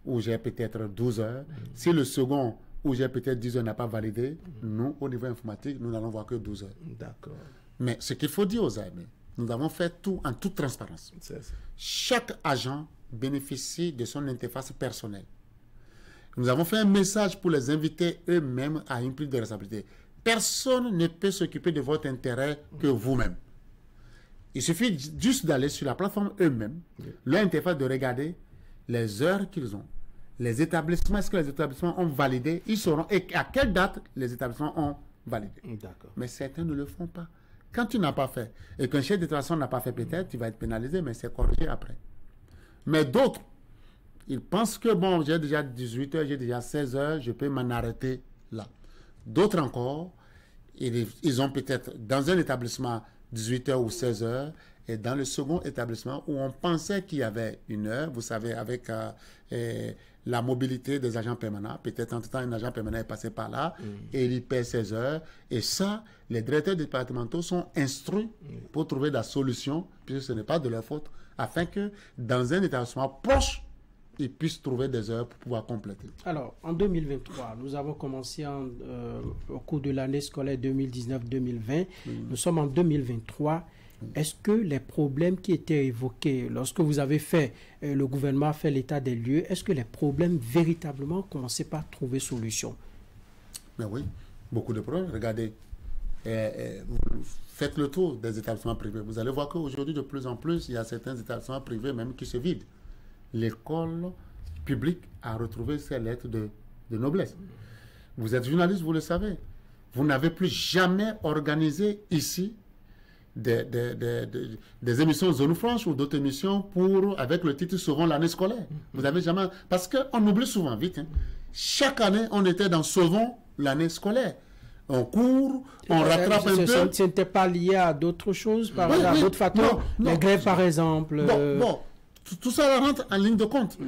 où j'ai peut-être 12 heures. Si le second où j'ai peut-être 10 heures n'a pas validé, nous, au niveau informatique, nous n'allons voir que 12 heures.
D'accord.
Mais ce qu'il faut dire aux AME, nous avons fait tout en toute transparence. Chaque agent bénéficie de son interface personnelle. Nous avons fait un message pour les inviter eux-mêmes à une prise de responsabilité. Personne ne peut s'occuper de votre intérêt que vous-même. Il suffit juste d'aller sur la plateforme eux-mêmes, leur interface, de regarder les heures qu'ils ont, les établissements, est-ce que les établissements ont validé, ils sauront, et à quelle date les établissements ont validé. Mais certains ne le font pas. Quand tu n'as pas fait, et qu'un chef d'établissement n'a pas fait peut-être, tu vas être pénalisé, mais c'est corrigé après. Mais d'autres, ils pensent que, bon, j'ai déjà 18 heures, j'ai déjà 16 heures, je peux m'en arrêter là. D'autres encore, ils ont peut-être dans un établissement 18 heures ou 16 heures, et dans le second établissement où on pensait qu'il y avait une heure, vous savez, avec la mobilité des agents permanents, peut-être en tout temps un agent permanent est passé par là, et il perd 16 heures, et ça, les directeurs départementaux sont instruits pour trouver la solution, puisque ce n'est pas de leur faute, afin que dans un établissement proche, ils puissent trouver des heures pour pouvoir compléter.
Alors, en 2023, nous avons commencé au cours de l'année scolaire 2019-2020. Nous sommes en 2023. Est-ce que les problèmes qui étaient évoqués lorsque vous avez fait, le gouvernement a fait l'état des lieux, est-ce que les problèmes véritablement commençaient par trouver solution?
Mais oui, beaucoup de problèmes. Regardez, vous faites le tour des établissements privés. Vous allez voir qu'aujourd'hui, de plus en plus, il y a certains établissements privés même qui se vident. L'école publique a retrouvé ses lettres de noblesse. Vous êtes journaliste, vous le savez. Vous n'avez plus jamais organisé ici des émissions Zone Franche ou d'autres émissions avec le titre Sauvons l'année scolaire. Vous avez jamais... Parce qu'on oublie souvent vite. Hein. Chaque année, on était dans Sauvons l'année scolaire. On court, on rattrape un peu.
Ce n'était pas lié à d'autres choses, à d'autres facteurs. Les grèves, par exemple.
Bon. Tout ça rentre en ligne de compte.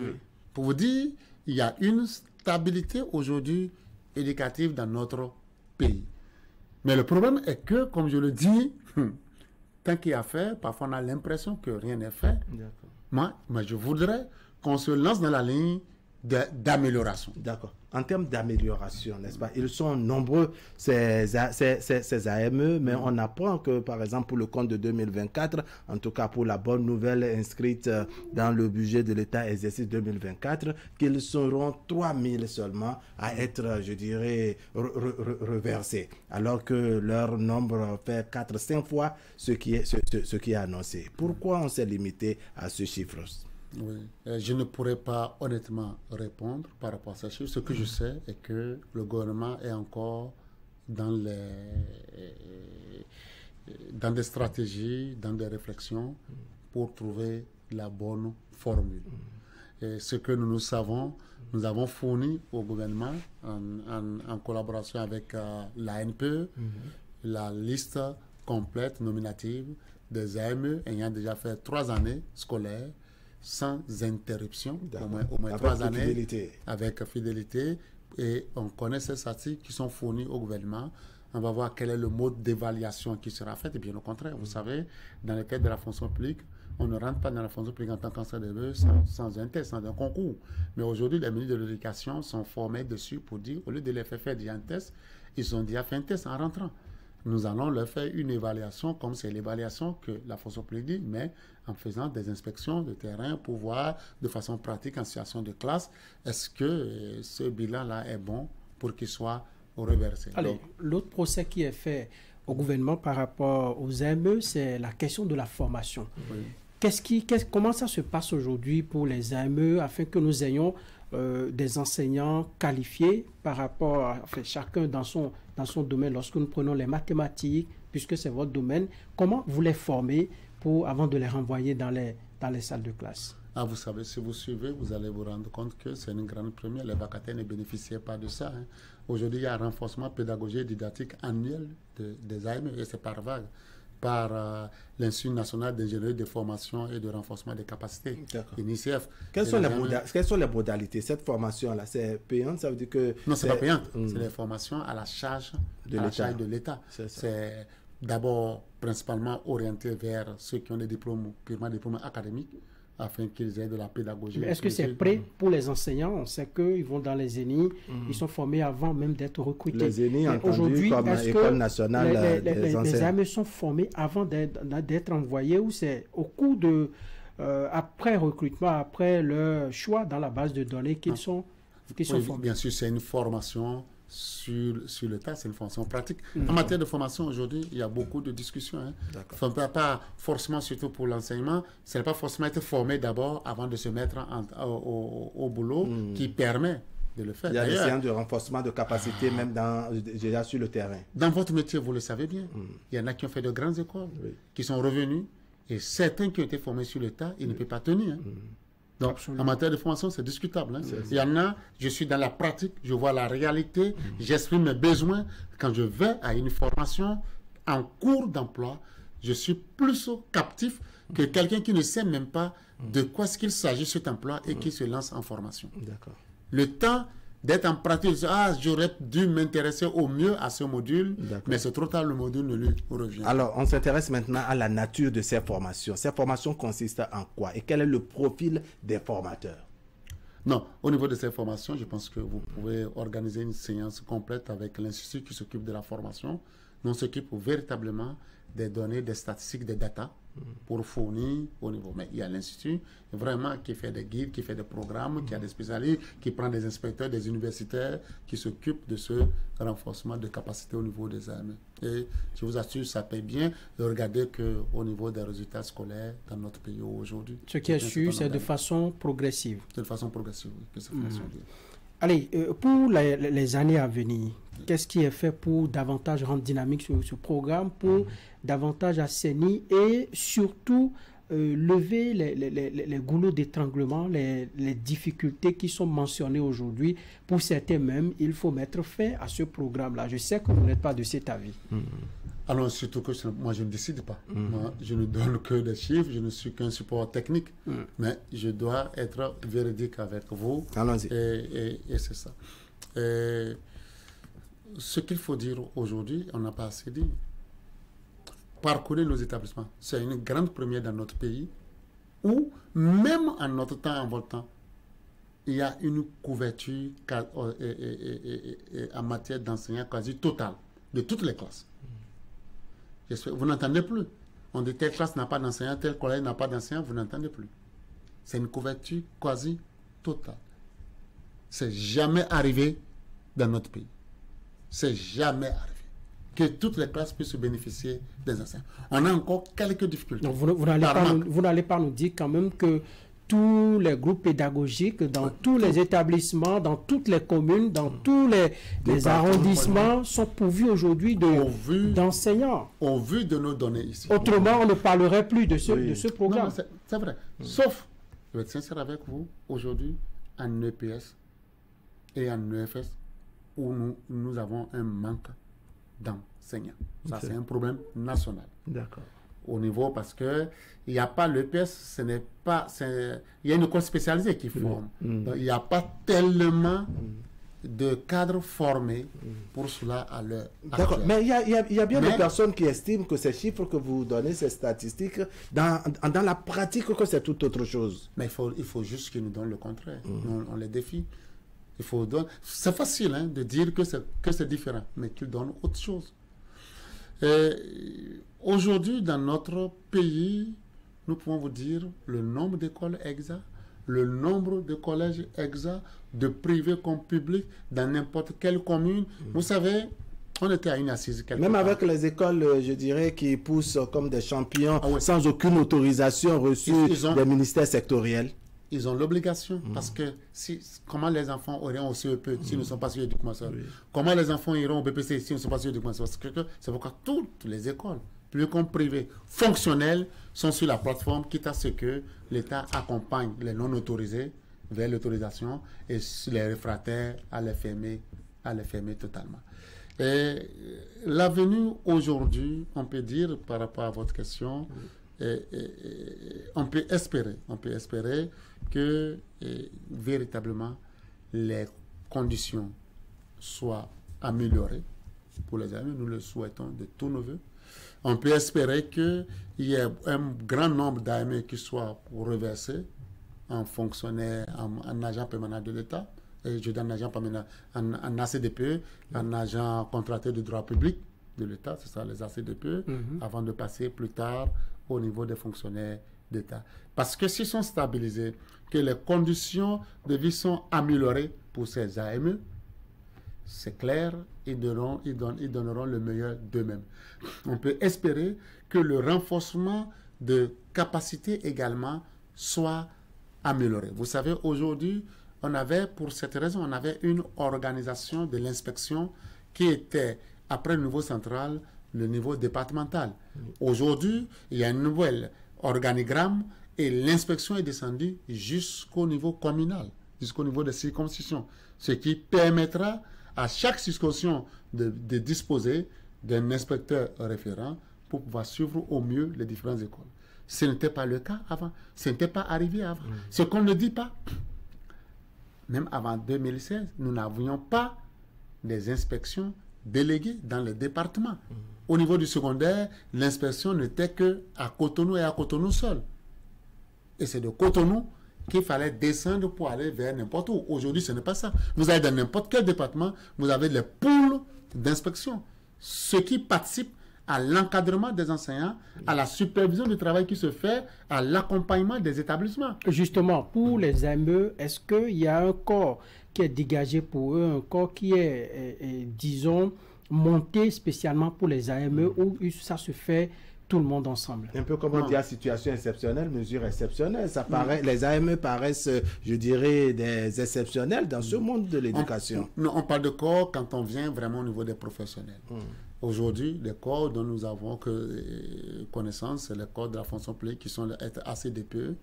Pour vous dire, il y a une stabilité aujourd'hui éducative dans notre pays. Mais le problème est que, comme je le dis, tant qu'il y a à faire, parfois on a l'impression que rien n'est fait. Moi, je voudrais qu'on se lance dans la ligne d'amélioration.
D'accord. En termes d'amélioration, n'est-ce pas? Ils sont nombreux, ces AME, mais on apprend que, par exemple, pour le compte de 2024, en tout cas pour la bonne nouvelle inscrite dans le budget de l'État exercice 2024, qu'ils seront 3000 seulement à être, je dirais, reversés, alors que leur nombre fait 4-5 fois ce qui est annoncé. Pourquoi on s'est limité à ce chiffre?
Oui, je ne pourrais pas honnêtement répondre par rapport à ces chiffres. Ce que je sais est que le gouvernement est encore dans des stratégies, dans des réflexions pour trouver la bonne formule. Et ce que nous savons, nous avons fourni au gouvernement en collaboration avec l'ANPE la liste complète nominative des AME ayant déjà fait 3 années scolaires sans interruption, au moins 3 années, fidélité. Avec fidélité. Et on connaît ces statistiques qui sont fournies au gouvernement. On va voir quel est le mode d'évaluation qui sera fait. Et bien au contraire, vous savez, dans le cadre de la fonction publique, on ne rentre pas dans la fonction publique en tant qu'enseignant sans un test, sans un concours. Mais aujourd'hui, les ministres de l'Éducation sont formés dessus pour dire, au lieu de les faire déjà un test, ils ont déjà fait un test en rentrant. Nous allons leur faire une évaluation, comme c'est l'évaluation que la fonction publique dit, mais en faisant des inspections de terrain pour voir de façon pratique en situation de classe, est-ce que ce bilan-là est bon pour qu'il soit reversé.
Allez, l'autre procès qui est fait au gouvernement par rapport aux AME, c'est la question de la formation. Oui. Comment ça se passe aujourd'hui pour les AME afin que nous ayons des enseignants qualifiés par rapport à chacun dans son domaine? Lorsque nous prenons les mathématiques, puisque c'est votre domaine, comment vous les formez avant de les renvoyer dans les salles de classe?
Vous savez, si vous suivez, vous allez vous rendre compte que c'est une grande première. Les vacataires ne bénéficiaient pas de ça. Hein. Aujourd'hui, il y a un renforcement pédagogique et didactique annuel des AME, et c'est par vague, par l'Institut national d'ingénierie de formation et de renforcement des capacités, l'INICF.
Quelles sont les modalités? Cette formation-là, c'est payant? Ça veut dire que...
Non, c'est pas payant. C'est les formations à la charge de l'État. C'est d'abord principalement orienté vers ceux qui ont des diplômes, purement diplômes académiques, afin qu'ils aient de la pédagogie.
Mais est-ce que c'est prêt pour les enseignants? On sait qu'ils vont dans les ENI, ils sont formés avant même d'être recrutés.
Les ENI, entendu comme École nationale des enseignants.
Les AME sont formés avant d'être envoyés, ou c'est au cours de, après recrutement, après leur choix dans la base de données qu'ils sont formés?
Bien sûr, c'est une formation sur le tas, c'est une formation pratique. En matière de formation, aujourd'hui, il y a beaucoup de discussions. Hein. Pas forcément, surtout pour l'enseignement, ce n'est pas forcément être formé d'abord avant de se mettre au boulot qui permet de le faire.
Il y a des séances de renforcement de capacité même déjà sur le terrain.
Dans votre métier, vous le savez bien, il y en a qui ont fait de grandes écoles, qui sont revenus, et certains qui ont été formés sur le tas, ils ne peuvent pas tenir. Hein. Donc, en matière de formation, c'est discutable. Hein. Il y en a, je suis dans la pratique, je vois la réalité, j'exprime mes besoins. Quand je vais à une formation en cours d'emploi, je suis plus captif que quelqu'un qui ne sait même pas de quoi est-ce qu'il s'agit cet emploi et qui se lance en formation. Le temps d'être en pratique, j'aurais dû m'intéresser au mieux à ce module, mais c'est trop tard, le module ne lui revient.
Alors, on s'intéresse maintenant à la nature de ces formations. Ces formations consistent en quoi? Et quel est le profil des formateurs?
Non, au niveau de ces formations, je pense que vous pouvez organiser une séance complète avec l'institut qui s'occupe de la formation. Nous, on s'occupe véritablement des données, des statistiques, des data pour fournir au niveau. Mais il y a l'institut vraiment qui fait des guides, qui fait des programmes, qui a des spécialistes, qui prend des inspecteurs, des universitaires, qui s'occupent de ce renforcement de capacité au niveau des AME. Et je vous assure, ça paye bien de regarder qu'au niveau des résultats scolaires dans notre pays aujourd'hui.
Ce qui est sûr, c'est de façon progressive.
De façon progressive, oui, que cette façon de...
Allez, pour les années à venir, qu'est-ce qui est fait pour davantage rendre dynamique ce programme, pour davantage assainir et surtout lever les goulots d'étranglement, les difficultés qui sont mentionnées aujourd'hui? Pour certains même, il faut mettre fin à ce programme-là. Je sais que vous n'êtes pas de cet avis.
Alors, surtout que moi, je ne décide pas. Moi, je ne donne que des chiffres, je ne suis qu'un support technique. Mais je dois être véridique avec vous.
Allons-y.
Et c'est ça. Ce qu'il faut dire aujourd'hui, on n'a pas assez dit. Parcourir nos établissements, c'est une grande première dans notre pays où, même en notre temps, en votre temps, il y a une couverture en matière d'enseignants quasi totale de toutes les classes. Vous n'entendez plus. On dit telle classe n'a pas d'enseignant, tel collège n'a pas d'enseignant, vous n'entendez plus. C'est une couverture quasi totale. C'est jamais arrivé dans notre pays. C'est jamais arrivé que toutes les classes puissent bénéficier des enseignants. On a encore quelques difficultés.
Donc vous n'allez pas nous dire quand même que tous les groupes pédagogiques, dans tous les établissements, dans toutes les communes, dans tous les arrondissements sont pourvus aujourd'hui d'enseignants.
Au vu de nos données ici.
Autrement, on ne parlerait plus de ce programme.
C'est vrai. Sauf, je vais être sincère avec vous, aujourd'hui, en EPS et en EFS, où nous avons un manque d'enseignants. Ça, c'est un problème national.
D'accord.
Au niveau, parce que il n'y a pas l'EPS, il y a une école spécialisée qui forme. Donc, il n'y a pas tellement de cadres formés pour cela à l'heure actuelle.
D'accord, mais il y a bien des personnes qui estiment que ces chiffres que vous donnez, ces statistiques, dans la pratique, que c'est tout autre chose.
Mais il faut juste qu'ils nous donnent le contraire. On les défie. C'est facile de dire que c'est différent, mais qu'ils donnent autre chose. Aujourd'hui, dans notre pays, nous pouvons vous dire le nombre d'écoles exactes, le nombre de collèges exacts, de privés comme publics, dans n'importe quelle commune. Vous savez, on était à une assise quelque
Même
part.
avec les écoles, je dirais, qui poussent comme des champions, sans aucune autorisation reçue des ministères sectoriels.
Ils ont l'obligation, parce que comment les enfants auront au CEP s'ils ne sont pas sur l'éducation nationale? Comment les enfants iront au BPC s'ils ne sont pas sur l'éducation nationale? C'est pourquoi toutes les écoles, plus comme privées, fonctionnelles, sont sur la plateforme, quitte à ce que l'État accompagne les non autorisés vers l'autorisation et les réfractaires à les fermer totalement. Et l'avenir aujourd'hui, on peut dire, par rapport à votre question, on peut espérer que véritablement les conditions soient améliorées pour les amis. Nous le souhaitons de tous nos voeux. On peut espérer qu'il y ait un grand nombre d'AME qui soient reversés en fonctionnaire, en agent permanent de l'État, et je dis en agent permanent, en ACDPE, en agent contracté de droit public de l'État, c'est ça les ACDPE, avant de passer plus tard au niveau des fonctionnaires d'État. Parce que s'ils sont stabilisés, que les conditions de vie sont améliorées pour ces AME, c'est clair, ils donneront le meilleur d'eux-mêmes. On peut espérer que le renforcement de capacité également soit amélioré. Vous savez, aujourd'hui, pour cette raison, on avait une organisation de l'inspection qui était, après le niveau central, le niveau départemental. Aujourd'hui, il y a un nouvel organigramme et l'inspection est descendue jusqu'au niveau communal, jusqu'au niveau des circonscriptions, ce qui permettra à chaque circonscription de disposer d'un inspecteur référent pour pouvoir suivre au mieux les différentes écoles. Ce n'était pas le cas avant, ce n'était pas arrivé avant. Ce qu'on ne dit pas, même avant 2016, nous n'avions pas des inspections déléguées dans les départements. Au niveau du secondaire, l'inspection n'était qu'à Cotonou et à Cotonou seul. Et c'est de Cotonou qu'il fallait descendre pour aller vers n'importe où. Aujourd'hui, ce n'est pas ça. Vous allez dans n'importe quel département, vous avez les pools d'inspection. Ce qui participe à l'encadrement des enseignants, à la supervision du travail qui se fait, à l'accompagnement des établissements.
Justement, pour les AME, est-ce qu'il y a un corps qui est dégagé pour eux, un corps qui est disons, monté spécialement pour les AME, où ça se fait tout le monde ensemble?
Un peu comme on dit à situation exceptionnelle, mesure exceptionnelle. Ça paraît, les AME paraissent, je dirais, des exceptionnels dans ce monde de l'éducation.
On parle de corps quand on vient vraiment au niveau des professionnels. Aujourd'hui, les corps dont nous avons connaissance, c'est les corps de la fonction publique qui sont être ACDPE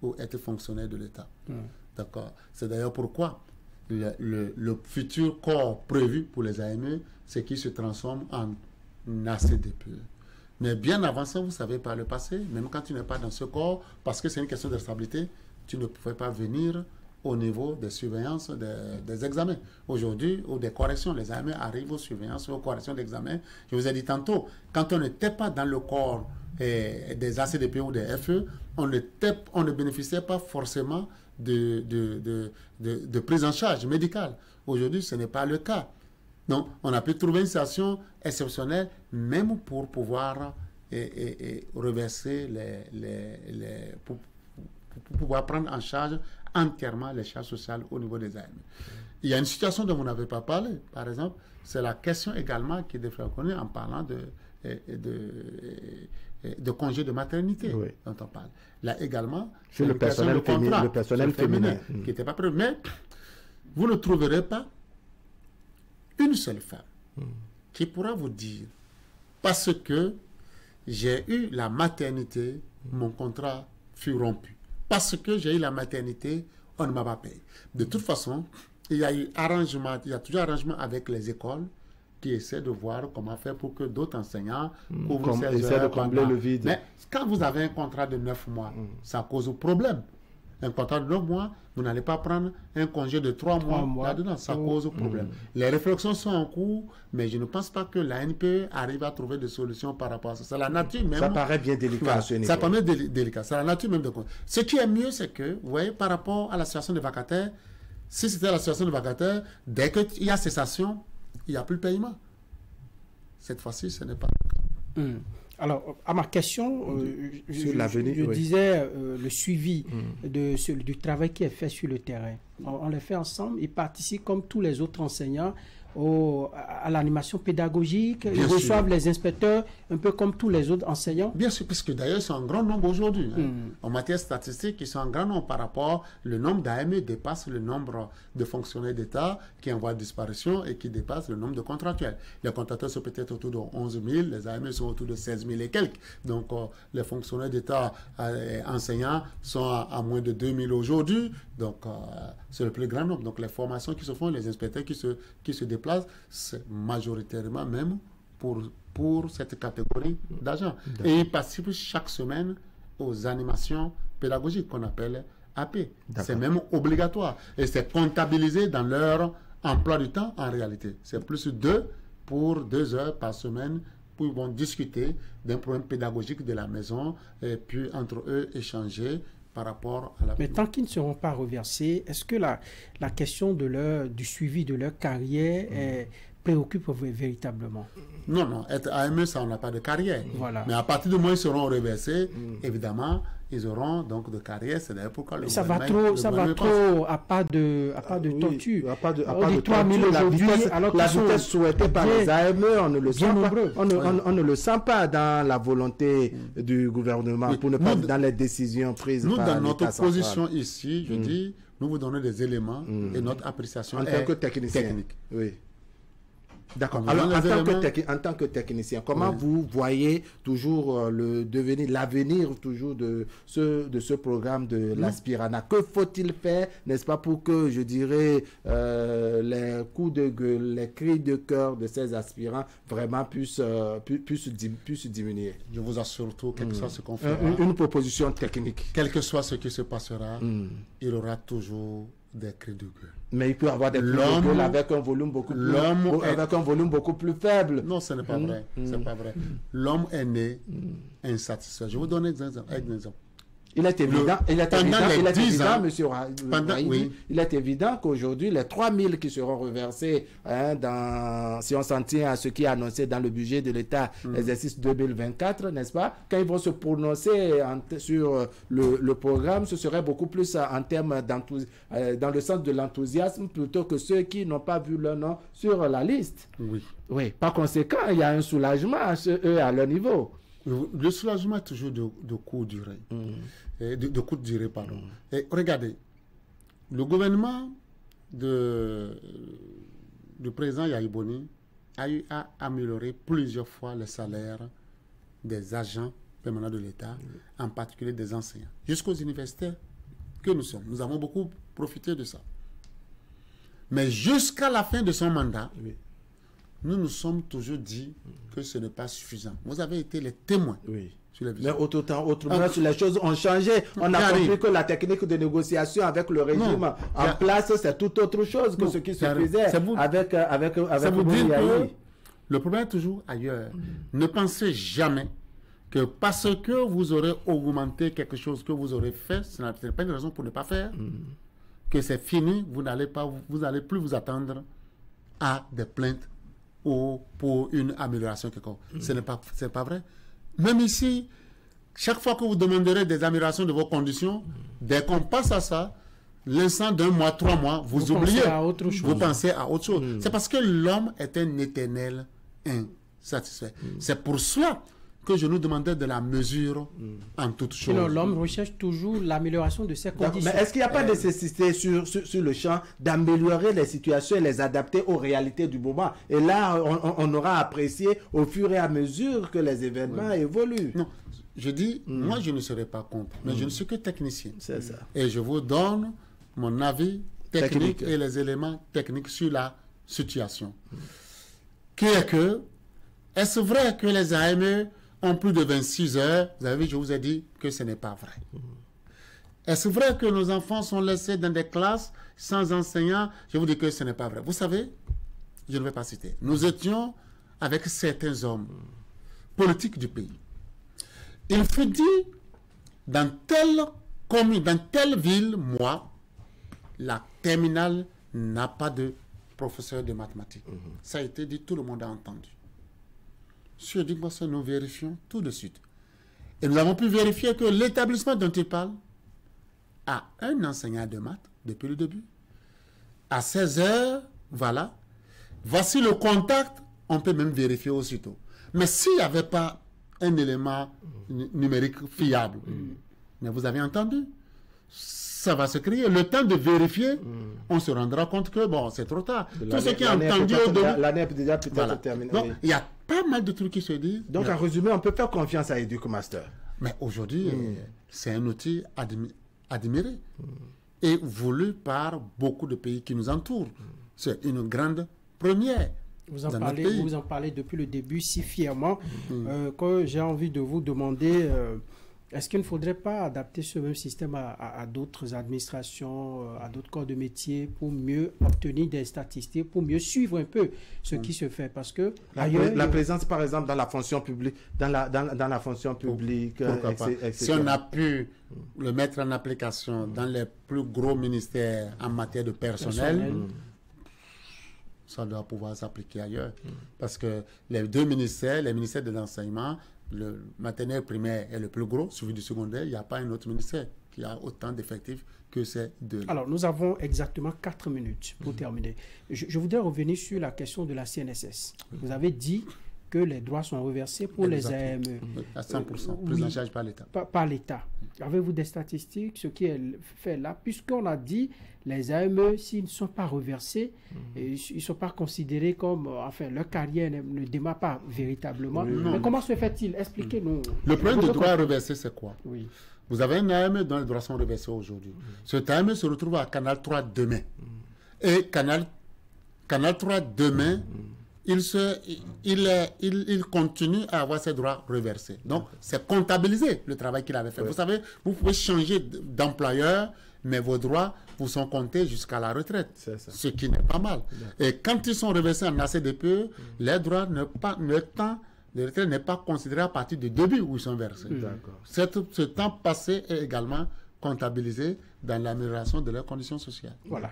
ou être fonctionnaires de l'État. D'accord. C'est d'ailleurs pourquoi le futur corps prévu pour les AME, c'est qu'il se transforme en ACDPE. Mais bien avant ça, vous savez, par le passé, même quand tu n'es pas dans ce corps, parce que c'est une question de stabilité, tu ne pouvais pas venir au niveau des surveillances des examens. Aujourd'hui, ou des corrections, les AME arrivent aux surveillances, aux corrections d'examens. Je vous ai dit tantôt, quand on n'était pas dans le corps des ACDP ou des FE, on ne bénéficiait pas forcément de prise en charge médicale. Aujourd'hui, ce n'est pas le cas. Donc, on a pu trouver une situation exceptionnelle, même pour pouvoir reverser pour pouvoir prendre en charge entièrement les charges sociales au niveau des AME. Il y a une situation dont vous n'avez pas parlé, par exemple, c'est la question également qui devrait connaître en parlant de congé de maternité dont on parle. Là également,
c'est le personnel féminin
qui n'était pas prévu. Mais vous ne trouverez pas une seule femme qui pourra vous dire, parce que j'ai eu la maternité, mon contrat fut rompu. Parce que j'ai eu la maternité, on ne m'a pas payé. De toute façon, il y a toujours arrangement avec les écoles qui essaient de voir comment faire pour que d'autres enseignants
essaient de combler le vide.
Mais quand vous avez un contrat de 9 mois, ça cause problème. Un contrat de 9 mois, vous n'allez pas prendre un congé de 3 mois là-dedans, ça cause problème. Les réflexions sont en cours, mais je ne pense pas que la NPE arrive à trouver des solutions par rapport à ça. C'est la nature même.
Ça paraît bien délicat à ce niveau.
Ça paraît délicat. C'est la nature même de quoi. Ce qui est mieux, c'est que, vous voyez, par rapport à la situation de vacataire, si c'était la situation de vacataire, dès qu'il y a cessation, il n'y a plus de paiement. Cette fois-ci, ce n'est pas le cas.
Alors, à ma question, je disais le suivi du travail qui est fait sur le terrain. On le fait ensemble. Ils participent comme tous les autres enseignants à l'animation pédagogique. Ils reçoivent les inspecteurs un peu comme tous les autres enseignants.
Bien sûr, puisque d'ailleurs, ils sont en grand nombre aujourd'hui. En matière statistique, ils sont en grand nombre par rapport. Le nombre d'AME dépasse le nombre de fonctionnaires d'État qui envoient disparition et qui dépasse le nombre de contractuels. Les contractuels sont peut-être autour de 11 000, les AME sont autour de 16 000 et quelques. Donc, les fonctionnaires d'État enseignants sont à moins de 2 000 aujourd'hui. Donc, c'est le plus grand nombre. Donc, les formations qui se font, les inspecteurs qui se déplacent, c'est majoritairement même pour cette catégorie d'agents. Et ils participent chaque semaine aux animations pédagogiques qu'on appelle AP. C'est même obligatoire. Et c'est comptabilisé dans leur emploi du temps en réalité. C'est plus 2 pour 2 heures par semaine où ils vont discuter d'un problème pédagogique de la maison et puis entre eux échanger par rapport à la...
Mais tant qu'ils ne seront pas reversés, est-ce que la question du suivi de leur carrière préoccupe véritablement?
Non, être AME, ça, on n'a pas de carrière.
Voilà.
Mais à partir du moment où ils seront reversés, évidemment, ils auront donc de carrière. C'est d'ailleurs pourquoi le
ça va trop à pas de tortue.
À pas de
3 000 aujourd'hui,
la vitesse souhaitée par les AME, on ne le sent pas. On ne le sent pas dans la volonté du gouvernement pour ne pas dans les décisions prises par l'État central.
Nous, dans notre position ici, je dis, nous vous donnons des éléments et notre appréciation
en tant que technicien.
Technique.
Oui. D'accord. Alors, en tant que technicien, comment vous voyez toujours l'avenir toujours de ce programme de l'Aspirana? Que faut-il faire, n'est-ce pas, pour que, je dirais, les coups de gueule, les cris de cœur de ces aspirants vraiment puissent diminuer?
Je vous assure tout, quel que soit ce qu'on fera.
Une proposition technique.
Quel que soit ce qui se passera, il y aura toujours des cris de gueule.
Mais il peut y avoir des cris de gueule avec un volume beaucoup plus faible.
Non, ce n'est pas vrai. C'est pas vrai. L'homme est né insatisfait. Je vais vous donner un exemple.
Il est évident, monsieur Raïdi, il est évident qu'aujourd'hui, les 3 000 qui seront reversés, si on s'en tient à ce qui est annoncé dans le budget de l'État, exercice 2024, n'est-ce pas? Quand ils vont se prononcer sur le programme, ce serait beaucoup plus en termes dans le sens de l'enthousiasme plutôt que ceux qui n'ont pas vu leur nom sur la liste. Oui. Par conséquent, il y a un soulagement à leur niveau.
Le soulagement est toujours de courte durée. De courte durée, pardon. Et regardez, le gouvernement du président Yahya Boni a amélioré plusieurs fois les salaires des agents permanents de l'État, en particulier des enseignants, jusqu'aux universitaires que nous sommes. Nous avons beaucoup profité de ça. Mais jusqu'à la fin de son mandat, nous nous sommes toujours dit que ce n'est pas suffisant. Vous avez été les témoins. Sur les
mais autrement, les choses ont changé. On a compris que la technique de négociation avec le régime en place, c'est tout autre chose que ce qui se faisait avec
le problème est toujours ailleurs. Ne pensez jamais que parce que vous aurez augmenté quelque chose que vous aurez fait, ce n'est pas une raison pour ne pas faire, que c'est fini, vous n'allez plus vous attendre à des plaintes ou pour une amélioration quelconque. Ce n'est pas vrai. Même ici, chaque fois que vous demanderez des améliorations de vos conditions, dès qu'on passe à ça, l'instant d'un mois, 3 mois, vous oubliez. Vous pensez à autre chose. C'est parce que l'homme est un éternel insatisfait. C'est pour cela que je nous demandais de la mesure en toutes choses.
Sinon, l'homme recherche toujours l'amélioration de ses conditions.
Mais est-ce qu'il n'y a pas nécessité sur le champ d'améliorer les situations et les adapter aux réalités du moment? Et là, on aura apprécié au fur et à mesure que les événements évoluent.
Non, je dis, moi je ne serai pas contre, mais je ne suis que technicien.
C'est ça.
Et je vous donne mon avis technique et les éléments techniques sur la situation. Qui est que, est-ce vrai que les AME ont plus de 26 heures? Vous avez vu, je vous ai dit que ce n'est pas vrai. Est-ce vrai que nos enfants sont laissés dans des classes sans enseignants? Je vous dis que ce n'est pas vrai. Vous savez, je ne vais pas citer. Nous étions avec certains hommes politiques du pays. Il fut dit, dans telle commune, dans telle ville, moi, la terminale n'a pas de professeur de mathématiques. Ça a été dit, tout le monde a entendu. Sur ça, nous vérifions tout de suite. Et nous avons pu vérifier que l'établissement dont il parle a un enseignant de maths depuis le début. À 16 heures, voilà. Voici le contact, on peut même vérifier aussitôt. Mais s'il n'y avait pas un élément numérique fiable, mais vous avez entendu, ça va se créer. Le temps de vérifier, on se rendra compte que bon, c'est trop tard. Tout ce qui est entendu au début.
L'année est déjà peut-être terminée.
Donc, il y a pas mal de trucs qui se disent.
Donc, en résumé, on peut faire confiance à EducMaster.
Mais aujourd'hui, c'est un outil admiré et voulu par beaucoup de pays qui nous entourent. C'est une grande première.
Vous en parlez depuis le début si fièrement que j'ai envie de vous demander Est-ce qu'il ne faudrait pas adapter ce même système à d'autres administrations, à d'autres corps de métier pour mieux obtenir des statistiques, pour mieux suivre un peu ce qui se fait? Parce que
la présence, par exemple, dans la fonction publique, dans la fonction publique,
etc. Si on a pu le mettre en application dans les plus gros ministères en matière de personnel, ça doit pouvoir s'appliquer ailleurs. Parce que les deux ministères, les ministères de l'enseignement, le maternel primaire est le plus gros, suivi du secondaire, il n'y a pas un autre ministère qui a autant d'effectifs que ces deux.
Alors, nous avons exactement 4 minutes pour terminer. Je voudrais revenir sur la question de la CNSS. Vous avez dit que les droits sont reversés pour les AME.
À 100%, pris en charge par l'État.
Par l'État. Avez-vous des statistiques, ce qui est fait là, puisqu'on a dit les AME, s'ils ne sont pas reversés, ils ne sont pas considérés comme, enfin, leur carrière ne démarre pas véritablement. Mais comment se fait-il? Expliquez-nous.
Le problème de droits reversés, c'est quoi?
Oui.
Vous avez un AME dont les droits sont reversés aujourd'hui. Cet AME se retrouve à Canal 3 demain. Et Canal 3 demain, il continue à avoir ses droits reversés. Donc, c'est comptabiliser le travail qu'il avait fait. Vous savez, vous pouvez changer d'employeur, mais vos droits vous sont comptés jusqu'à la retraite, ce qui n'est pas mal. Et quand ils sont reversés en ACDPE, les droits le temps de retraite n'est pas considéré à partir du début où ils sont versés. Ce temps passé est également comptabilisé dans l'amélioration de leurs conditions sociales.
Voilà.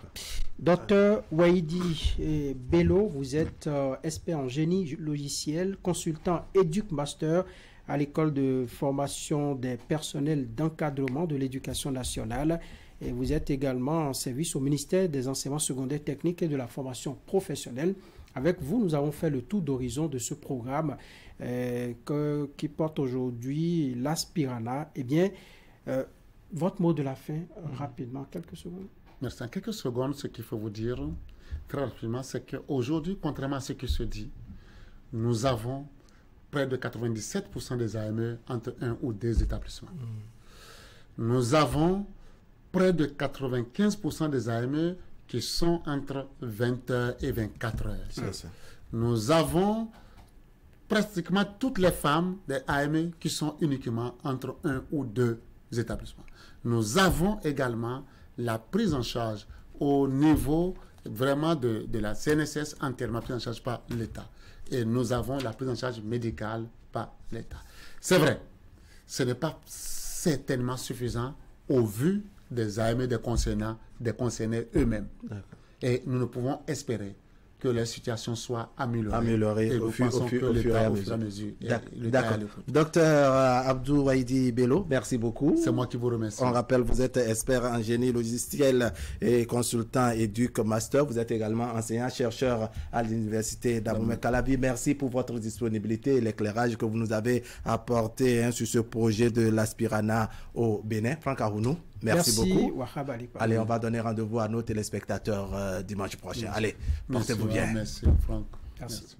Docteur Waidi Bello, vous êtes expert en génie logiciel, consultant EducMaster à l'école de formation des personnels d'encadrement de l'éducation nationale. Et vous êtes également en service au ministère des enseignements secondaires techniques et de la formation professionnelle. Avec vous, nous avons fait le tour d'horizon de ce programme qui porte aujourd'hui l'Aspirana. Eh bien, votre mot de la fin, rapidement, quelques secondes.
Merci. En quelques secondes, ce qu'il faut vous dire, très rapidement, c'est qu'aujourd'hui, contrairement à ce qui se dit, nous avons près de 97% des AME entre un ou deux établissements. Nous avons près de 95% des AME qui sont entre 20 heures et 24 heures. Nous avons pratiquement toutes les femmes des AME qui sont uniquement entre un ou deux établissements. Nous avons également la prise en charge au niveau vraiment de la CNSS entièrement prise en charge par l'État. Et nous avons la prise en charge médicale par l'État. C'est vrai, ce n'est pas certainement suffisant au vu des AME des concernés eux-mêmes. Et nous ne pouvons espérer que la situation soit améliorée. Et
au fur et à mesure. D'accord. Docteur Abdou Waidi Bello, merci beaucoup.
C'est moi qui vous remercie.
On rappelle, vous êtes expert en génie logiciel et consultant EducMaster. Vous êtes également enseignant-chercheur à l'université d'Abomey-Calavi. Merci pour votre disponibilité et l'éclairage que vous nous avez apporté sur ce projet de l'Aspirana au Bénin. Franck Arounou, merci beaucoup. Allez, on va donner rendez-vous à nos téléspectateurs dimanche prochain. Allez, portez-vous bien.
Merci, Franck.
Merci.